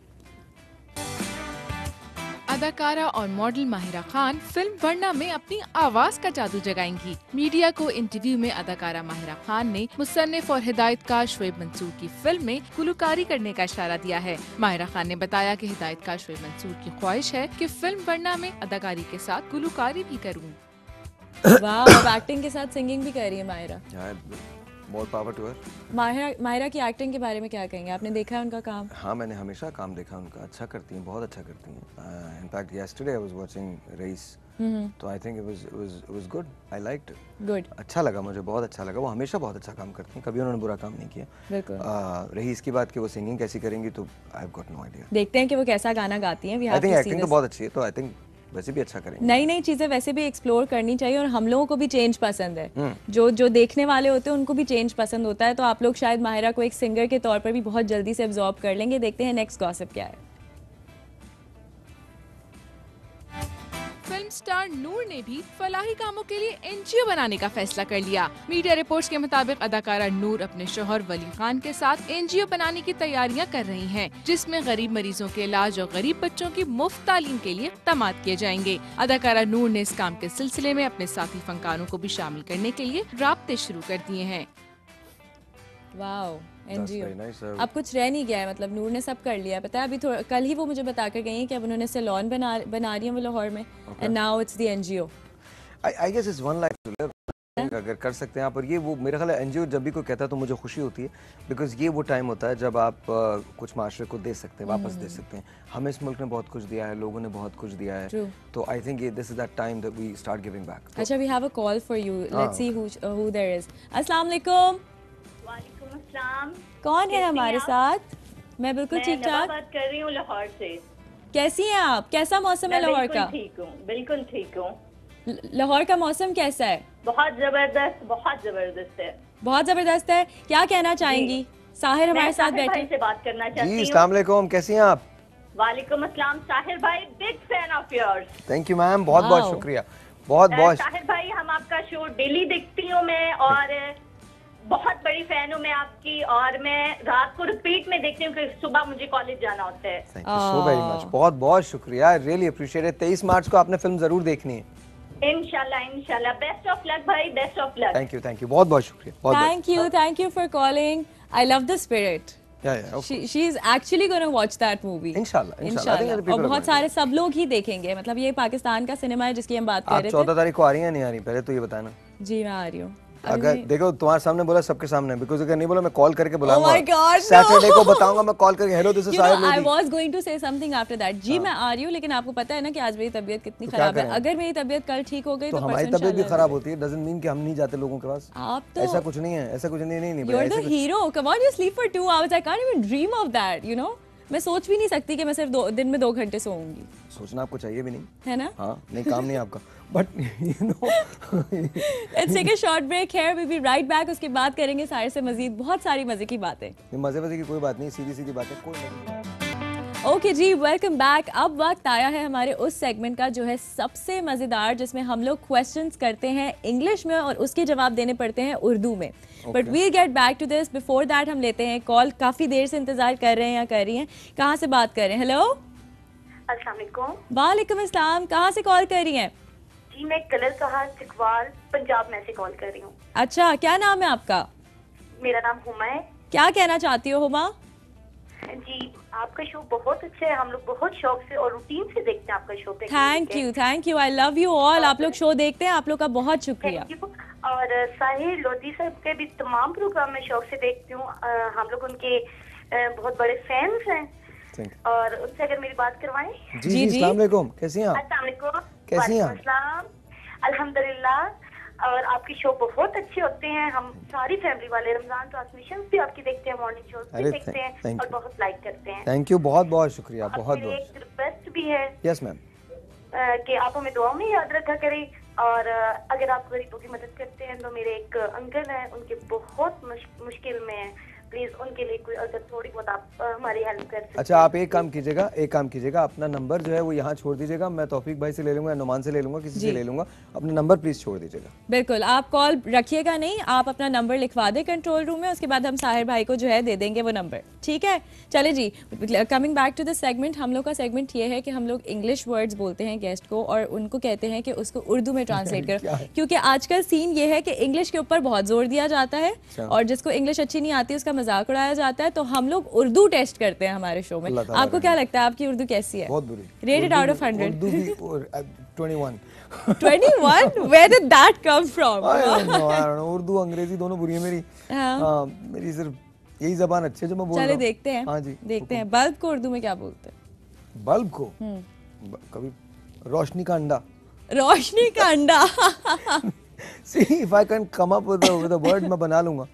Speaker 3: अदाकारा और मॉडल माहिरा खान फिल्म वरना में अपनी आवाज का जादू जगाएंगी। मीडिया को इंटरव्यू में अदाकारा माहिरा खान ने मुसन्निफ और हिदायतकार शोएब मंसूर की फिल्म में गुलकारी करने का इशारा दिया है। माहिरा खान ने बताया कि हिदायतकार शोएब मंसूर की ख्वाहिश है कि फिल्म वरना में अदाकारी के साथ गुलकारी भी करूं।
Speaker 1: वाह, अब एक्टिंग के साथ सिंगिंग भी कर रही है Mahira.
Speaker 2: More power to her.
Speaker 1: Mahira की एक्टिंग के बारे में क्या कहेंगे? आपने देखा है उनका काम?
Speaker 2: हाँ, मैंने हमेशा काम देखा उनका, अच्छा करती हैं, बहुत अच्छा करती हैं। In fact yesterday I was watching Raees, तो I think it was good, I liked it.
Speaker 1: Good,
Speaker 2: अच्छा लगा, मुझे बहुत अच्छा लगा। वो हमेशा बहुत अच्छा काम करती हैं, कभी उन्होंने बुरा काम नहीं किया।
Speaker 1: बिल्कुल।
Speaker 2: रही इसकी बात कि वो सिंगिंग कैसी करेंगी, तो I have got no idea.
Speaker 1: देखते हैं कि वो कैसा गाना गाती हैं। We
Speaker 2: I
Speaker 1: have
Speaker 2: think
Speaker 1: to see
Speaker 2: acting to
Speaker 1: this.
Speaker 2: बहुत अच्छी है, तो आई थिंक वैसे भी अच्छा करेंगे।
Speaker 1: नई नई चीजें वैसे भी एक्सप्लोर करनी चाहिए, और हम लोगों को भी चेंज पसंद है। जो जो देखने वाले होते हैं उनको भी चेंज पसंद होता है, तो आप लोग शायद माहिरा को एक सिंगर के तौर पर भी बहुत जल्दी से एब्जॉर्ब कर लेंगे। देखते हैं नेक्स्ट गॉसिप क्या है।
Speaker 3: फिल्म स्टार नूर ने भी फलाही कामों के लिए एनजीओ बनाने का फैसला कर लिया। मीडिया रिपोर्ट्स के मुताबिक अदाकारा नूर अपने शौहर वली खान के साथ एनजीओ बनाने की तैयारियां कर रही हैं, जिसमें गरीब मरीजों के इलाज और गरीब बच्चों की मुफ्त तालीम के लिए इक़दाम किए जाएंगे। अदाकारा नूर ने इस काम के सिलसिले में अपने साथी फनकारों को भी शामिल करने के लिए राब्ते शुरू कर दिए हैं।
Speaker 1: Wow, NGO.
Speaker 2: very nice,
Speaker 1: अब कुछ रह नहीं गया है, मतलब नूर ने सब कर लिया है। पता है, अभी कल ही वो मुझे बता कर गई हैं कि अब उन्होंने सैलून बना रही है वो लाहौर में, and now it's the NGO.
Speaker 2: I guess it's one life to live. अगर कर सकते हैं आप, और ये वो मेरा ख्याल है एनजीओ जब भी कोई कहता है तो मुझे खुशी होती है, बिकॉज ये वो टाइम होता है जब आप कुछ माशरे को दे सकते हैं, वापस दे सकते हैं। हमें इस मुल्क ने बहुत कुछ दिया है, लोगों ने बहुत कुछ दिया है,
Speaker 1: True.
Speaker 2: तो I think this is that time that we start giving back.
Speaker 1: अच्छा, we have a call for you, let's see who there is. अस्सलाम वालेकुम।
Speaker 4: वालेकुम अस्सलाम।
Speaker 1: कौन है हमारे साथ? मैं बिल्कुल ठीक
Speaker 4: मैं
Speaker 1: ठाक।
Speaker 4: बात कर रही हूँ लाहौर से।
Speaker 1: कैसी हैं आप? कैसा मौसम है
Speaker 4: मैं
Speaker 1: लाहौर
Speaker 4: बिल्कुल
Speaker 1: का?
Speaker 4: ठीक हूँ, बिल्कुल ठीक हूँ।
Speaker 1: लाहौर का मौसम कैसा है?
Speaker 4: बहुत जबरदस्त, बहुत जबरदस्त है।
Speaker 1: बहुत जबरदस्त है। क्या कहना चाहेंगी? साहिर हमारे
Speaker 4: मैं
Speaker 1: साथ
Speaker 4: साहिर भाई
Speaker 1: बैठे।
Speaker 4: से बात करना
Speaker 2: जी,
Speaker 4: चाहती हूँ।
Speaker 2: अस्सलाम वालेकुम, कैसी हैं आप?
Speaker 4: वालेकुम अस्सलाम। साहिर भाई, big fan of yours.
Speaker 2: Thank you ma'am, बहुत बहुत
Speaker 1: Wow.
Speaker 2: शुक्रिया, बहुत बहुत।
Speaker 4: साहिर भाई, हम आपका शो डेली देखती हूँ मैं, और बहुत बड़ी फैन हूँ मैं आपकी, और मैं रात को रिपीट में देखती हूँ कि सुबह मुझे कॉलेज जाना होता है।
Speaker 2: Thank you so very much, बहुत बहुत शुक्रिया, रियली अप्रिशिएट इट। 23 मार्च को आपने फिल्म जरूर देखनी है।
Speaker 4: इंशाल्लाह इंशाल्लाह। बेस्ट ऑफ लक भाई, best of luck.
Speaker 2: Thank you, बहुत बहुत शुक्रिया, बहुत
Speaker 1: thank you for calling. I love the spirit.
Speaker 2: बहुत।
Speaker 1: She is actually going to watch that movie.
Speaker 2: इंशाल्लाह। I think other
Speaker 1: इंशाल्लाह।
Speaker 2: people
Speaker 1: और
Speaker 2: are
Speaker 1: बहुत
Speaker 2: going
Speaker 1: सारे सब लोग ही देखेंगे, मतलब ये पाकिस्तान का सिनेमा है जिसकी हम बात कर
Speaker 2: आप
Speaker 1: रहे
Speaker 2: 14 तारीख को आ रही हैं नहीं आ रही, पहले तो ये बताना।
Speaker 1: थे। जी, मैं आ रही हूँ।
Speaker 2: अगर देखो तुम्हारे सामने बोला, सबके सामने, बिकॉज़ अगर नहीं बोला मैं कॉल करके बुलाऊंगा।
Speaker 1: Oh my God, no!
Speaker 2: Saturday को बताऊंगा मैं कॉल करके, hello this is
Speaker 1: You know,
Speaker 2: Sahir
Speaker 1: I
Speaker 2: Lodhi.
Speaker 1: was going to say something after that. जी, मैं आ रही हूँ, लेकिन आपको पता है ना कि आज मेरी तबीयत कितनी
Speaker 2: तो क्या
Speaker 1: खराब है।
Speaker 2: करें?
Speaker 1: अगर मेरी तबीयत कल ठीक हो गई
Speaker 2: तो
Speaker 1: तो
Speaker 2: हमारी
Speaker 1: परसों
Speaker 2: तबीयत भी
Speaker 1: इंशाल्लाह
Speaker 2: खराब होती है, डजंट मीन कि हम नहीं जाते लोगों के पास।
Speaker 1: आप तो
Speaker 2: ऐसा कुछ नहीं है, ऐसा कुछ नहीं
Speaker 1: You're the hero. Come on, you sleep for 2 hours. I can't even dream of that, you know? मैं सोच भी नहीं सकती कि मैं सिर्फ दिन में 2 घंटे सोऊंगी,
Speaker 2: सोचना आपको चाहिए भी नहीं,
Speaker 1: है ना?
Speaker 2: हाँ, नहीं काम नहीं आपका, but you know.
Speaker 1: Let's take a short break here. We'll be right back. उसके बाद करेंगे साहिर से मजीद बहुत सारी मजे की बातें।
Speaker 2: मजे की कोई बात नहीं, सीधी सीधी बात है, कोई नहीं।
Speaker 1: ओके जी, वेलकम बैक। अब वक्त आया है हमारे उस सेगमेंट का जो है सबसे मज़ेदार, जिसमें हम लोग क्वेश्चंस करते हैं इंग्लिश में और उसके जवाब देने पड़ते हैं उर्दू में। But we'll get back to this. Before that हम लेते हैं कॉल। काफ़ी देर से इंतज़ार कर रहे हैं या कर रही हैं। कहाँ से बात कर रहे हैं? हेलो,
Speaker 4: अस्सलाम वालेकुम।
Speaker 1: वालेकुम अस्सलाम। कहाँ से कॉल कर रही हैं?
Speaker 4: जी, मैं कलर कहा सिकवाल पंजाब में से कॉल कर रही हूँ।
Speaker 1: अच्छा, क्या नाम है आपका?
Speaker 4: मेरा नाम हुमा है।
Speaker 1: क्या कहना चाहती हो हुमा?
Speaker 4: जी, आपका शो बहुत अच्छा है, हम लोग बहुत शौक से और रूटीन से देखते हैं आपका show.
Speaker 1: Thank you, I love you all. आप लोग शो देखते हैं, आप लोग का बहुत शुक्रिया।
Speaker 4: Thank you. और साहिर लोधी साहब के भी तमाम प्रोग्राम में शौक से देखती हूँ। हम लोग उनके बहुत बड़े फैंस हैं, और उनसे अगर मेरी बात करवाएं।
Speaker 2: जी, अस्सलाम वालेकुम, कैसी हैं आप?
Speaker 4: अस्सलाम वालेकुम।
Speaker 2: कैसी हैं आप?
Speaker 4: वालेकुम अस्सलाम। अल्हम्दुलिल्लाह। और आपके शो बहुत अच्छे होते हैं, हम सारी फैमिली वाले रमजान ट्रांसमिशन भी आपकी देखते हैं, मॉर्निंग शो भी देखते हैं और बहुत लाइक करते हैं।
Speaker 2: थैंक यू, बहुत बहुत शुक्रिया, बहुत
Speaker 4: मेरी
Speaker 2: बहुत।
Speaker 4: एक रिक्वेस्ट भी है।
Speaker 2: Yes ma'am.
Speaker 4: कि आप हमें दुआओं में याद रखा करें, और अगर आप गरीबों की मदद करते हैं तो मेरे एक अंकल हैं, उनके बहुत मुश्किल में हैं, प्लीज उनके लिए कोई अगर थोड़ी बहुत आप हमारी हेल्प कर सकते हैं।
Speaker 2: अच्छा, आप एक काम कीजिएगा, अपना नंबर जो है वो यहाँ छोड़ दीजिएगा, मैं तौफीक भाई से ले लूंगा या नुमान से ले लूंगा, किसी से ले लूंगा, अपना नंबर प्लीज छोड़ दीजिएगा।
Speaker 1: बिल्कुल, आप कॉल रखिएगा नहीं, आप अपना नंबर लिखवा दें कंट्रोल रूम में, उसके बाद हम साहिर भाई को जो है दे देंगे वो नंबर, ठीक है? चले जी, coming back to the segment. हम लोग का सेगमेंट ये है कि हम लोग इंग्लिश वर्ड्स बोलते हैं गेस्ट को और उनको कहते हैं कि उसको उर्दू में ट्रांसलेट करो, क्योंकि आजकल सीन ये है कि इंग्लिश के ऊपर बहुत जोर दिया जाता है और जिसको इंग्लिश अच्छी नहीं आती उसका मजाक उड़ाया जाता है, तो हम लोग उर्दू टेस्ट करते हैं हमारे शो में। आपको क्या लगता है आपकी उर्दू कैसी है?
Speaker 2: बहुत बुरी।
Speaker 1: Rated out of 100?
Speaker 2: उर्दू भी 21।
Speaker 1: 21? Where did that come from?
Speaker 2: I don't know, Urdu अंग्रेजी दोनों बुरी है मेरी। हाँ, मेरी सिर्फ यही जबान अच्छी है जो मैं बोल रहा हूँ।
Speaker 1: चले देखते हैं। हाँ जी, देखते हैं बल्ब को उर्दू में क्या बोलते हैं।
Speaker 2: बल्ब को कभी रोशनी का अंडा।
Speaker 1: रोशनी का अंडा।
Speaker 2: See, if I can come up with a word मैं बना लूंगा।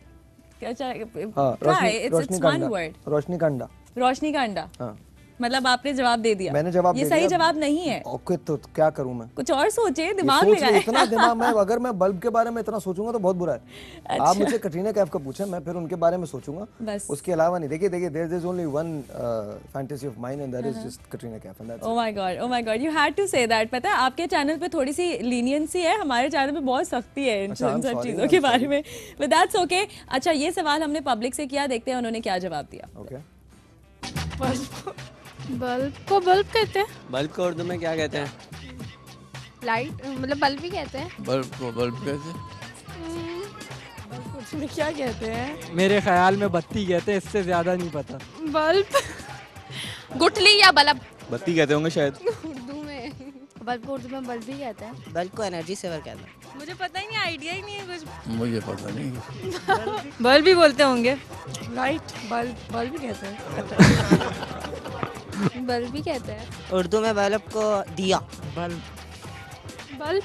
Speaker 2: हाँ, रोशनी का अंडा। रोशनी का अंडा।
Speaker 1: रोशनी का अंडा।
Speaker 2: हाँ।
Speaker 1: मतलब आपने जवाब दे दिया।
Speaker 2: मैंने जवाब
Speaker 1: ये
Speaker 2: दे
Speaker 1: सही
Speaker 2: दिया।
Speaker 1: जवाब नहीं है।
Speaker 2: ओके, तो क्या करूं मैं?
Speaker 1: कुछ और सोचे, दिमाग लगाए।
Speaker 2: इतना दिमाग मैं अगर मैं बल्ब के बारे में इतना सोचूंगा तो बहुत बुरा है। अच्छा। आप मुझे कटरीना कैफ का पूछें, मैं फिर उनके बारे में सोचूंगा, बस उसके अलावा नहीं। देखिए there is only one fantasy of mine and that is just Katrina Kaif and that's.
Speaker 1: Oh my god, you had to say that. पता है आपके चैनल पे थोड़ी सी लीनियंसी है, हमारे चैनल पे बहुत सख्ती है इन सब चीजों के बारे में, बट दैट्स ओके। अच्छा, ये सवाल हमने पब्लिक से किया, देखते हैं उन्होंने क्या जवाब दिया।
Speaker 2: ओके।
Speaker 5: बल्ब को बल्ब कहते हैं।
Speaker 6: बल्ब को उर्दू में क्या कहते हैं?
Speaker 5: लाइट, मतलब बल्ब भी कहते हैं।
Speaker 6: बल्ब को बल्ब कहते हैं।
Speaker 5: बल्ब को उर्दू में क्या कहते हैं?
Speaker 7: मेरे ख्याल में बत्ती कहते हैं, इससे ज्यादा नहीं पता।
Speaker 5: बल्ब, गुठली या बल्ब?
Speaker 6: बत्ती कहते होंगे शायद।
Speaker 5: उर्दू में बल्ब को उर्दू में बल्ब ही कहते हैं।
Speaker 8: बल्ब को एनर्जी सेवर कहते हैं।
Speaker 5: मुझे पता ही नहीं, आइडिया ही नहीं है कुछ।
Speaker 6: मुझे पता नहीं।
Speaker 5: बल्ब भी बोलते होंगे। लाइट, बल्ब भी कहते हैं। बल्ब भी कहते हैं।
Speaker 8: उर्दू में बल्ब को दिया।
Speaker 5: बल्ब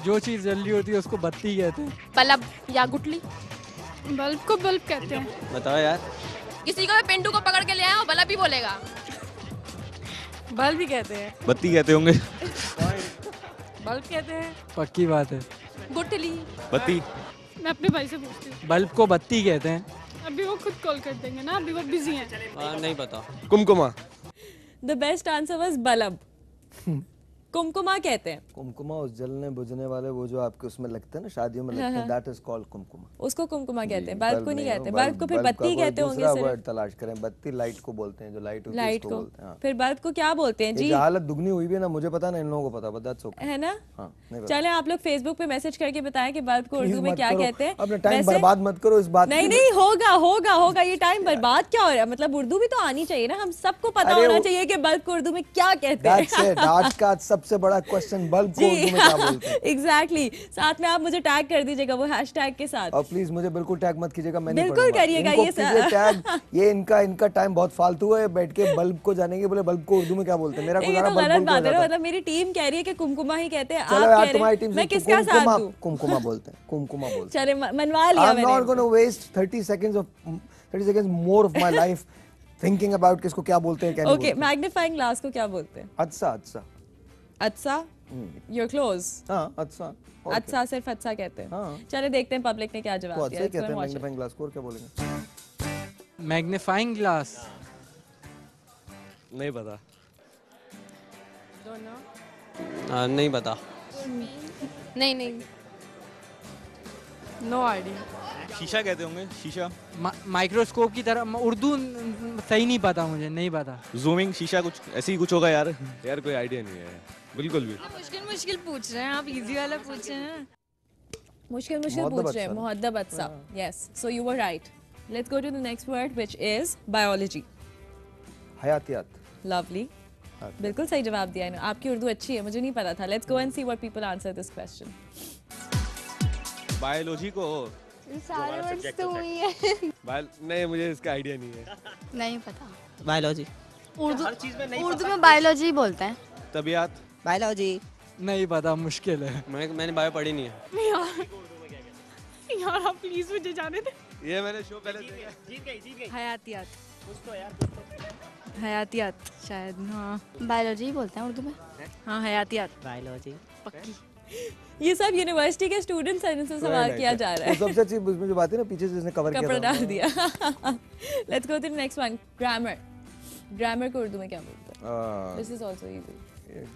Speaker 7: जो चीज जल्दी होती है उसको बत्ती कहते हैं।
Speaker 5: बल्ब या गुठली। बल्ब को बल्ब कहते हैं।
Speaker 6: बताओ यार।
Speaker 5: किसी को पिंटू को पकड़ के ले आया, बल्ब ही बोलेगा। बल्ब भी कहते हैं।
Speaker 6: बत्ती कहते होंगे।
Speaker 5: बल्ब कहते हैं।
Speaker 7: पक्की बात है।
Speaker 5: गुठली।
Speaker 6: बत्ती।
Speaker 5: मैं अपने भाई से पूछती हूँ।
Speaker 7: बल्ब को बत्ती कहते हैं।
Speaker 5: अभी वो खुद कॉल कर देंगे ना, अभी वो बिजी हैं।
Speaker 6: नहीं पता।
Speaker 2: कुमकुमा।
Speaker 1: The best answer was bulb. कुमकुमा कहते हैं।
Speaker 2: कुमकुमा उस जलने बुझने वाले वो जो आपके उसमें लगते हैं ना, शादियों में लगते हैं, दैट इज कॉल्ड कुमकुमा।
Speaker 1: उसको कुमकुमा कहते हैं, बल्ब को नहीं कहते। बल्ब को फिर बत्ती कहते होंगे।
Speaker 2: दूसरा वर्ड तलाश करें। बत्ती लाइट को बोलते हैं, जो लाइट होती है उसको बोलते हैं।
Speaker 1: फिर बल्ब को क्या बोलते हैं जी?
Speaker 2: हालत दुगनी हुई भी है ना, मुझे पता ना, इन लोगों को पता, बट दैट्स ओके,
Speaker 1: है ना।
Speaker 2: हाँ, नहीं पता।
Speaker 1: चलें आप लोग फेसबुक पे मैसेज करके बताएं कि बल्ब को उर्दू में क्या कहते हैं।
Speaker 2: अपना टाइम बर्बाद मत करो इस बात।
Speaker 1: नहीं, होगा ये टाइम बर्बाद क्या हो रहा है? मतलब उर्दू भी तो आनी चाहिए ना, हम सबको पता होना चाहिए कि बल्ब को उर्दू में क्या कहते हैं।
Speaker 2: आज का सबसे बड़ा क्वेश्चन, बल्ब को उर्दू में क्या बोलते हैं।
Speaker 1: एग्जैक्टली। साथ में आप मुझे टैग कर दीजिएगा वो हैशटैग के साथ।
Speaker 2: और प्लीज मुझे बिल्कुल टैग मत कीजिएगा, मैं नहीं
Speaker 1: बिल्कुल करिएगा ये
Speaker 2: टैग। ये इनका टाइम बहुत फालतू है, बैठ के बल्ब को जानेंगे, बोले बल्ब को उर्दू में क्या बोलते हैं। मेरा गुजारा बल्ब
Speaker 1: गलत बात है। मतलब मेरी टीम कह रही है कि कुमकुमा ही कहते हैं,
Speaker 2: चलो यार तुम्हारी टीम
Speaker 1: मैं किसका साथ दूं?
Speaker 2: कुमकुमा बोलते हैं, कुमकुमा बोलते हैं।
Speaker 1: चले मनवा लिया मैंने।
Speaker 2: I'm not going to waste 30 seconds more of my life thinking about किसको क्या बोलते हैं, क्या नहीं बोलते हैं।
Speaker 1: ओके, मैग्नीफाइंग ग्लास को क्या बोलते हैं? अच्छा you're close।
Speaker 2: हाँ,
Speaker 1: अच्छा सिर्फ अच्छा कहते हैं।
Speaker 2: हाँ।
Speaker 1: चले देखते हैं पब्लिक ने क्या जवाब दिया।
Speaker 2: कहते हैं मैग्नीफाइंग ग्लास को, और क्या बोलेंगे?
Speaker 7: मैग्नीफाइंग ग्लास
Speaker 6: नहीं पता। नहीं पता।
Speaker 5: नहीं, नो आइडिया।
Speaker 6: शीशा कहते होंगे, शीशा।
Speaker 7: माइक्रोस्कोप की तरह। उर्दू सही नहीं पता, मुझे नहीं पता।
Speaker 6: जूमिंग, शीशा, कुछ ऐसे ही कुछ होगा यार। यार कोई आइडिया नहीं है बिल्कुल भी।
Speaker 5: मुश्किल पूछ रहे हैं आप, इजी वाला पूछ रहे हैं।
Speaker 1: मुश्किल पूछ रहे हैं। मुहद्दब अच्छा। Yes, so you were right. Let's go to the next word which is biology.
Speaker 2: हयातियात।
Speaker 1: लवली, बिल्कुल सही जवाब दिया है। आपकी उर्दू अच्छी है, मुझे नहीं पता था। Let's go and see what people answer this question.
Speaker 6: Biology को
Speaker 5: सारे वर्ड्स तो वही है।
Speaker 6: नहीं, मुझे इसका आइडिया नहीं है।
Speaker 5: नहीं पता।
Speaker 8: बायोलॉजी।
Speaker 5: उर्दू में बायोलॉजी बोलते हैं।
Speaker 6: तबीयत।
Speaker 8: बायोलॉजी
Speaker 7: नहीं पता, मुश्किल है।
Speaker 6: मैंने बायो पढ़ी नहीं है।
Speaker 5: यार आप प्लीज मुझे जाने दे।
Speaker 6: ये मैंने शो पहले देखा। जीत गई।
Speaker 5: हयातियात शायद। हाँ, बायोलॉजी बोलते हैं उर्दू में। हाँ, हयातियात।
Speaker 8: बायोलॉजी
Speaker 5: पक्की।
Speaker 1: ये सब यूनिवर्सिटी के स्टूडेंट्स हैं जिनसे सवाल किया जा रहा है।
Speaker 2: सबसे अच्छी उसमें जो बात है ना, पीछे से जिसने कवर किया
Speaker 1: कपड़ा डाल दिया। Let's go to the next one. Grammar को उर्दू में क्या बोलते हैं? This is also easy.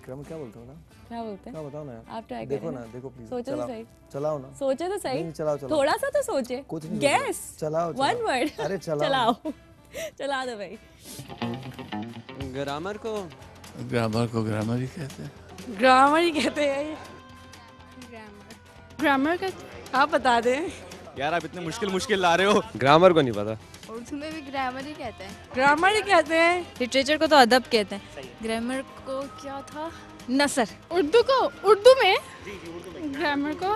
Speaker 2: Grammar क्या बोलते हो ना?
Speaker 1: क्या बोलते हैं?
Speaker 2: क्या बताओ ना यार।
Speaker 1: आप ट्राई
Speaker 2: देखो
Speaker 1: करें
Speaker 2: ना, देखो प्लीज।
Speaker 1: सोचो तो सही।
Speaker 2: चलाओ ना।
Speaker 1: सोचे तो सही।
Speaker 2: नहीं, चलाओ।
Speaker 1: थोड़ा सा तो सोचे।
Speaker 2: कुछ नहीं।
Speaker 1: गैस।
Speaker 2: चलाओ।
Speaker 1: One word.
Speaker 2: अरे
Speaker 1: चलाओ। चला दो भाई।
Speaker 6: ग्रामर को
Speaker 9: ग्रामर ही कहते हैं।
Speaker 5: ग्रामर ही कहते हैं। ग्रामर कहते हैं। आप बता दें।
Speaker 6: यार आप इतने मुश्किल ला रहे हो। ग्रामर को नहीं पता।
Speaker 5: उर्दू में भी ग्रामर ही कहते हैं।
Speaker 3: ग्रामर ही कहते हैं।
Speaker 5: लिटरेचर को तो अदब कहते हैं। ग्रामर को क्या था?
Speaker 3: नसर।
Speaker 5: उर्दू को उर्दू में ग्रामर को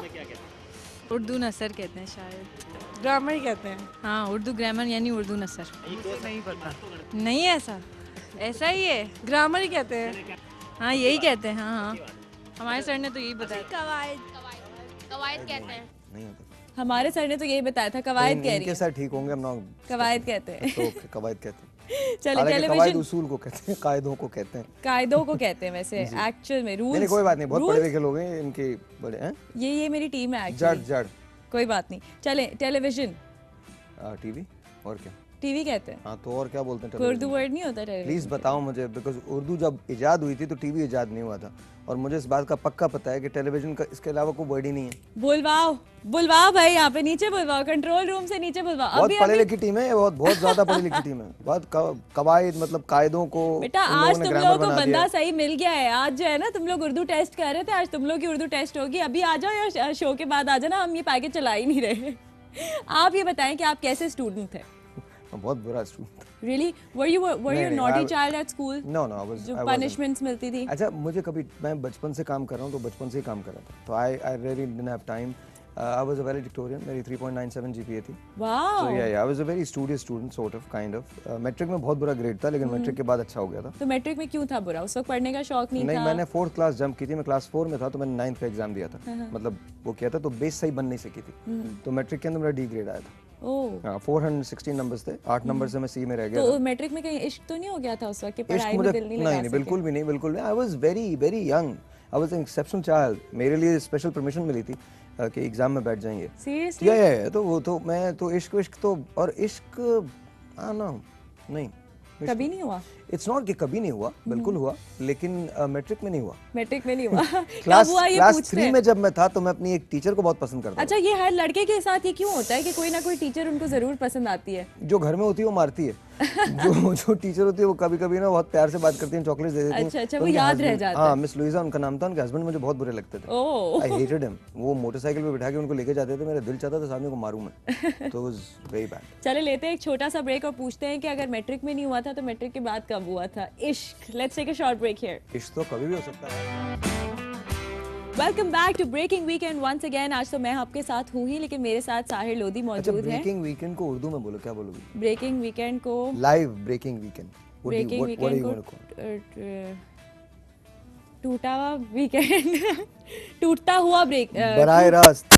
Speaker 3: उर्दू नसर कहते हैं शायद।
Speaker 7: ग्रामर ही कहते हैं।
Speaker 3: हाँ, उर्दू ग्रामर यानी उर्दू नसर।
Speaker 7: नहीं पता।
Speaker 3: नहीं ऐसा, ऐसा ही है।
Speaker 7: ग्रामर ही कहते हैं।
Speaker 3: हाँ यही कहते हैं। हाँ हाँ, हमारे सर ने तो यही बताया।
Speaker 5: कवायद कहते हैं।
Speaker 2: नहीं होता।
Speaker 1: हमारे सर ने तो यही बताया था, कवायद कह रही
Speaker 2: इनके
Speaker 1: है।
Speaker 2: साथ ठीक होंगे हम ना।
Speaker 1: कवायद कहते हैं।
Speaker 2: तो कवायद कहते हैं।
Speaker 1: चलिए
Speaker 2: हालांकि कवायद
Speaker 1: टेलीविजन
Speaker 2: उसूल को कहते हैं, कायदों को कहते हैं।
Speaker 1: कायदों को कहते हैं वैसे एक्चुअल में रूल्स।
Speaker 2: नहीं कोई बात नहीं, बहुत पढ़े लिखे लोग हैं इनके बड़े हैं।
Speaker 1: ये मेरी टीम है एक्चुअली।
Speaker 2: जड़
Speaker 1: कोई बात नहीं। चले टेलीविजन।
Speaker 2: टीवी और क्या?
Speaker 1: टीवी कहते हैं।
Speaker 2: हाँ तो और क्या बोलते हैं?
Speaker 1: कोई उर्दू वर्ड नहीं होता टेलीविजन।
Speaker 2: प्लीज बताओ मुझे, बिकॉज उर्दू जब इजाद हुई थी तो टीवी इजाद नहीं हुआ था, और मुझे इस बात का पक्का पता है कि टेलीविजन का इसके अलावा कोई वर्ड ही नहीं है।
Speaker 1: बुलवाओ भाई, यहाँ पे नीचे बुलवाओ, कंट्रोल रूम से नीचे बुलवाओ।
Speaker 2: बहुत पढ़े लिखी टीम है, बहुत ज्यादा पढ़ी लिखी टीम है। बहुत कवायद मतलब कायदों को
Speaker 1: बेटा आज तुम लोगों को बंदा सही मिल गया है। आज जो है ना तुम लोग उर्दू टेस्ट कर रहे थे, आज तुम लोग की उर्दू टेस्ट होगी। अभी आ जाओ या शो के बाद आ जाना, हम ये पैकेज चला ही नहीं रहे। आप ये बताएं कि आप कैसे स्टूडेंट थे?
Speaker 2: बहुत बुरा student.
Speaker 1: Really? Were you naughty child at school?
Speaker 2: No, I was.
Speaker 1: जो punishments मिलती थी?
Speaker 2: अच्छा मुझे कभी, मैं बचपन से काम कर रहा हूँ तो बचपन से ही काम कर रहा था, तो I really didn't have time. I was a valedictorian, मेरी 3.97 GPA थी।
Speaker 1: Wow.
Speaker 2: So yeah, I was a very studious student, sort of, kind of. Matric में बहुत बुरा ग्रेड था, लेकिन मैट्रिक के बाद अच्छा हो गया था।
Speaker 1: तो मैट्रिक में क्यों था बुरा? उस वक्त पढ़ने का शौक नहीं था?
Speaker 2: नहीं, मैंने 4th क्लास जंप की थी, मैं क्लास 4 में था तो मैंने 9th का एग्जाम दिया था, मतलब वो किया था, तो बेस सही बन नहीं सकी थी, तो मैट्रिक के अंदर मेरा डी ग्रेड आया था। हाँ 416 नंबर्स थे, 8 नंबर से मैं सी में रह गया।
Speaker 1: तो मैट्रिक में कहीं इश्क तो नहीं हो गया था उस वक्त कि पढ़ाई में दिल नहीं लगा सके?
Speaker 2: नहीं, बिल्कुल भी नहीं। I was very young, I was an exceptional child. मेरे लिए स्पेशल परमिशन मिली थी कि एग्जाम में बैठ जाएंगे।
Speaker 1: सीरियसली?
Speaker 2: या तो वो तो मैं तो इश्क तो, और इश्क नहीं
Speaker 1: कभी नहीं हुआ।
Speaker 2: इट्स नॉट कि कभी नहीं हुआ, बिल्कुल हुआ, लेकिन मैट्रिक में नहीं हुआ।
Speaker 1: मैट्रिक में नहीं हुआ।
Speaker 2: क्लास
Speaker 1: हुआ ये
Speaker 2: क्लास
Speaker 1: पूछते
Speaker 2: 3
Speaker 1: हैं।
Speaker 2: में जब मैं था तो मैं अपनी एक टीचर को बहुत पसंद करता था।
Speaker 1: अच्छा, ये हर लड़के के साथ ये क्यों होता है कि कोई ना कोई टीचर उनको जरूर पसंद आती है?
Speaker 2: जो घर में होती है वो मारती है, जो टीचर होती है वो कभी कभी ना बहुत प्यार से बात करती है, चॉकलेट्स दे देती है।
Speaker 1: अच्छा, वो याद रह जाता है।
Speaker 2: हाँ, मिस लुइजा उनका नाम था, उनके हस्बैंड मुझे बहुत बुरे लगते थे। I hated him. वो मोटरसाइकिल पे बिठा के उनको लेके जाते थे, मेरा दिल चाहता था सामने को मारूं मैं, तो वाज वेरी बैड।
Speaker 1: चले लेते हैं एक छोटा सा ब्रेक और पूछते हैं कि अगर मैट्रिक में नहीं हुआ था तो मैट्रिक के बाद कब हुआ था? इश्क। Let's take a short break here.
Speaker 2: इश्क तो कभी भी हो सकता है।
Speaker 1: Welcome back to Breaking Weekend once again. आज तो मैं आपके साथ हूँ ही, लेकिन मेरे साथ साहिर लोधी
Speaker 2: अच्छा,
Speaker 1: मौजूद है।
Speaker 2: ब्रेकिंग वीकेंड को उर्दू में बोलो, क्या बोलोगे?
Speaker 1: ब्रेकिंग वीकेंड को
Speaker 2: live Breaking Weekend.
Speaker 1: Breaking Weekend को टूटा हुआ वीकेंड। टूटता हुआ ब्रेक,
Speaker 2: बराह रास्त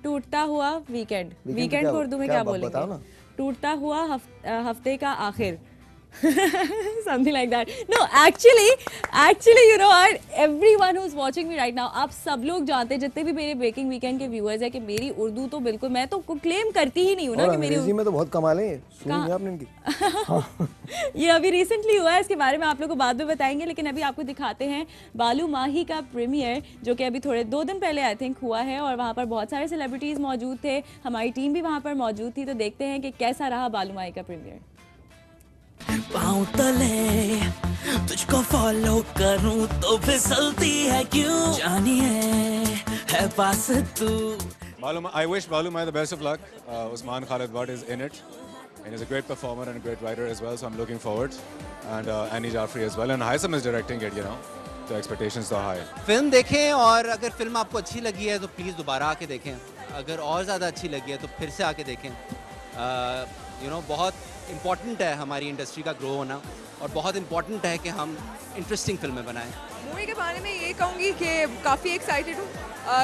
Speaker 1: टूटता हुआ वीकेंड। वीकेंड को उर्दू में क्या बोलेंगे? टूटता हुआ हफ्ते का आखिर। Something like that. No, actually, you know what? Everyone who's watching me right now, आप सब लोग जानते हैं, जितने भी मेरे ब्रेकिंग वीकेंड के व्यूअर्स हैं, कि मेरी उर्दू तो बिल्कुल, मैं तो क्लेम करती ही नहीं हूँ ना कि मेरी
Speaker 2: अंग्रेजी में तो बहुत कमाल है, सुनी है आपने इनकी?
Speaker 1: ये अभी रिसेंटली हुआ है, इसके बारे में आप लोगों को बाद में बताएंगे, लेकिन अभी आपको दिखाते हैं बालू माही का प्रीमियर, जो कि अभी थोड़े 2 दिन पहले आई थिंक हुआ है, और वहाँ पर बहुत सारे सेलिब्रिटीज मौजूद थे, हमारी टीम भी वहाँ पर मौजूद थी। तो देखते हैं कि कैसा रहा बालू माही का प्रीमियर।
Speaker 10: पाँव तले तुझको फॉलो करूं तो फिसलती है क्यों, जानिए है पास तू।
Speaker 11: I wish Balumai the best of luck. Usman Khalid Butt is in it, and he's a great performer and a great writer as well, so I'm looking forward. And Annie Jaffrey as well, and Haitham is directing it, you know, so expectations are high.
Speaker 12: Film देखें, और अगर film आपको अच्छी लगी है तो please दोबारा आके देखें, अगर और ज़्यादा अच्छी लगी है तो फिर से आके देखें। यू नो, बहुत इम्पॉर्टेंट है हमारी इंडस्ट्री का ग्रो होना, और बहुत इम्पॉर्टेंट है कि हम इंटरेस्टिंग फिल्में बनाएं।
Speaker 13: मूवी के बारे में ये कहूँगी कि काफ़ी एक्साइटेड हूँ,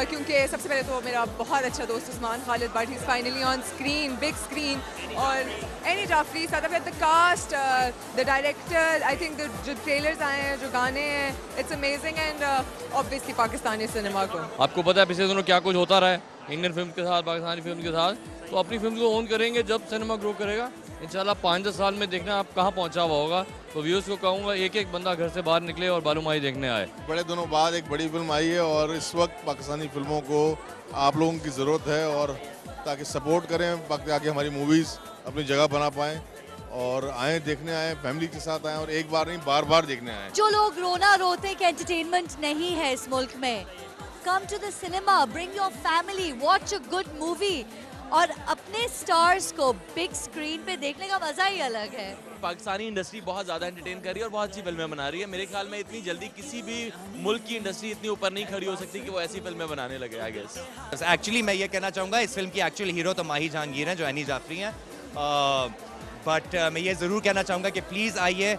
Speaker 13: क्योंकि सबसे पहले तो मेरा बहुत अच्छा दोस्त Usman Khalid but is finally on screen, big screen, और एनी जाफरी, साथ में the cast, the director, I think जो ट्रेलर्स आए हैं, जो गाने हैं, it's amazing, and obviously Pakistani cinema को
Speaker 14: आपको पता है पिछले दिनों क्या कुछ होता रहा है इंडियन फिल्म के साथ, पाकिस्तानी फिल्म के साथ, तो अपनी फिल्म को ओन करेंगे जब सिनेमा ग्रो करेगा। इंशाल्लाह 5-10 साल में देखना आप कहाँ पहुँचा हुआ होगा। तो व्यूअर्स को कहूँगा एक बंदा घर से बाहर निकले और बालू माही देखने आए।
Speaker 15: बड़े दिनों बाद एक बड़ी फिल्म आई है, और इस वक्त पाकिस्तानी फिल्मों को आप लोगों की ज़रूरत है, और ताकि सपोर्ट करें, ताकि हमारी मूवीज़ अपनी जगह बना पाएँ, और आए देखने आए, फैमिली के साथ आए, और एक बार नहीं बार बार देखने आए।
Speaker 16: जो लोग रोना रोते कि एंटरटेनमेंट नहीं है इस मुल्क में, come to the cinema, bring your family, watch a good movie. और अपने स्टार्स को बिग स्क्रीन पे देखने का मजा ही अलग है।
Speaker 17: पाकिस्तानी इंडस्ट्री बहुत ज़्यादा एंटरटेन कर रही है और बहुत अच्छी फिल्में बना रही है। मेरे ख्याल में इतनी जल्दी किसी भी मुल्क की इंडस्ट्री इतनी ऊपर नहीं खड़ी हो सकती कि वो ऐसी फिल्में बनाने लगे, आई गेस।
Speaker 18: एक्चुअली मैं ये कहना चाहूँगा, इस फिल्म की एक्चुअल हीरो तो माही जहांगीर हैं जो एनी जाफरी हैं, बट मैं ये ज़रूर कहना चाहूँगा कि प्लीज़ आइए।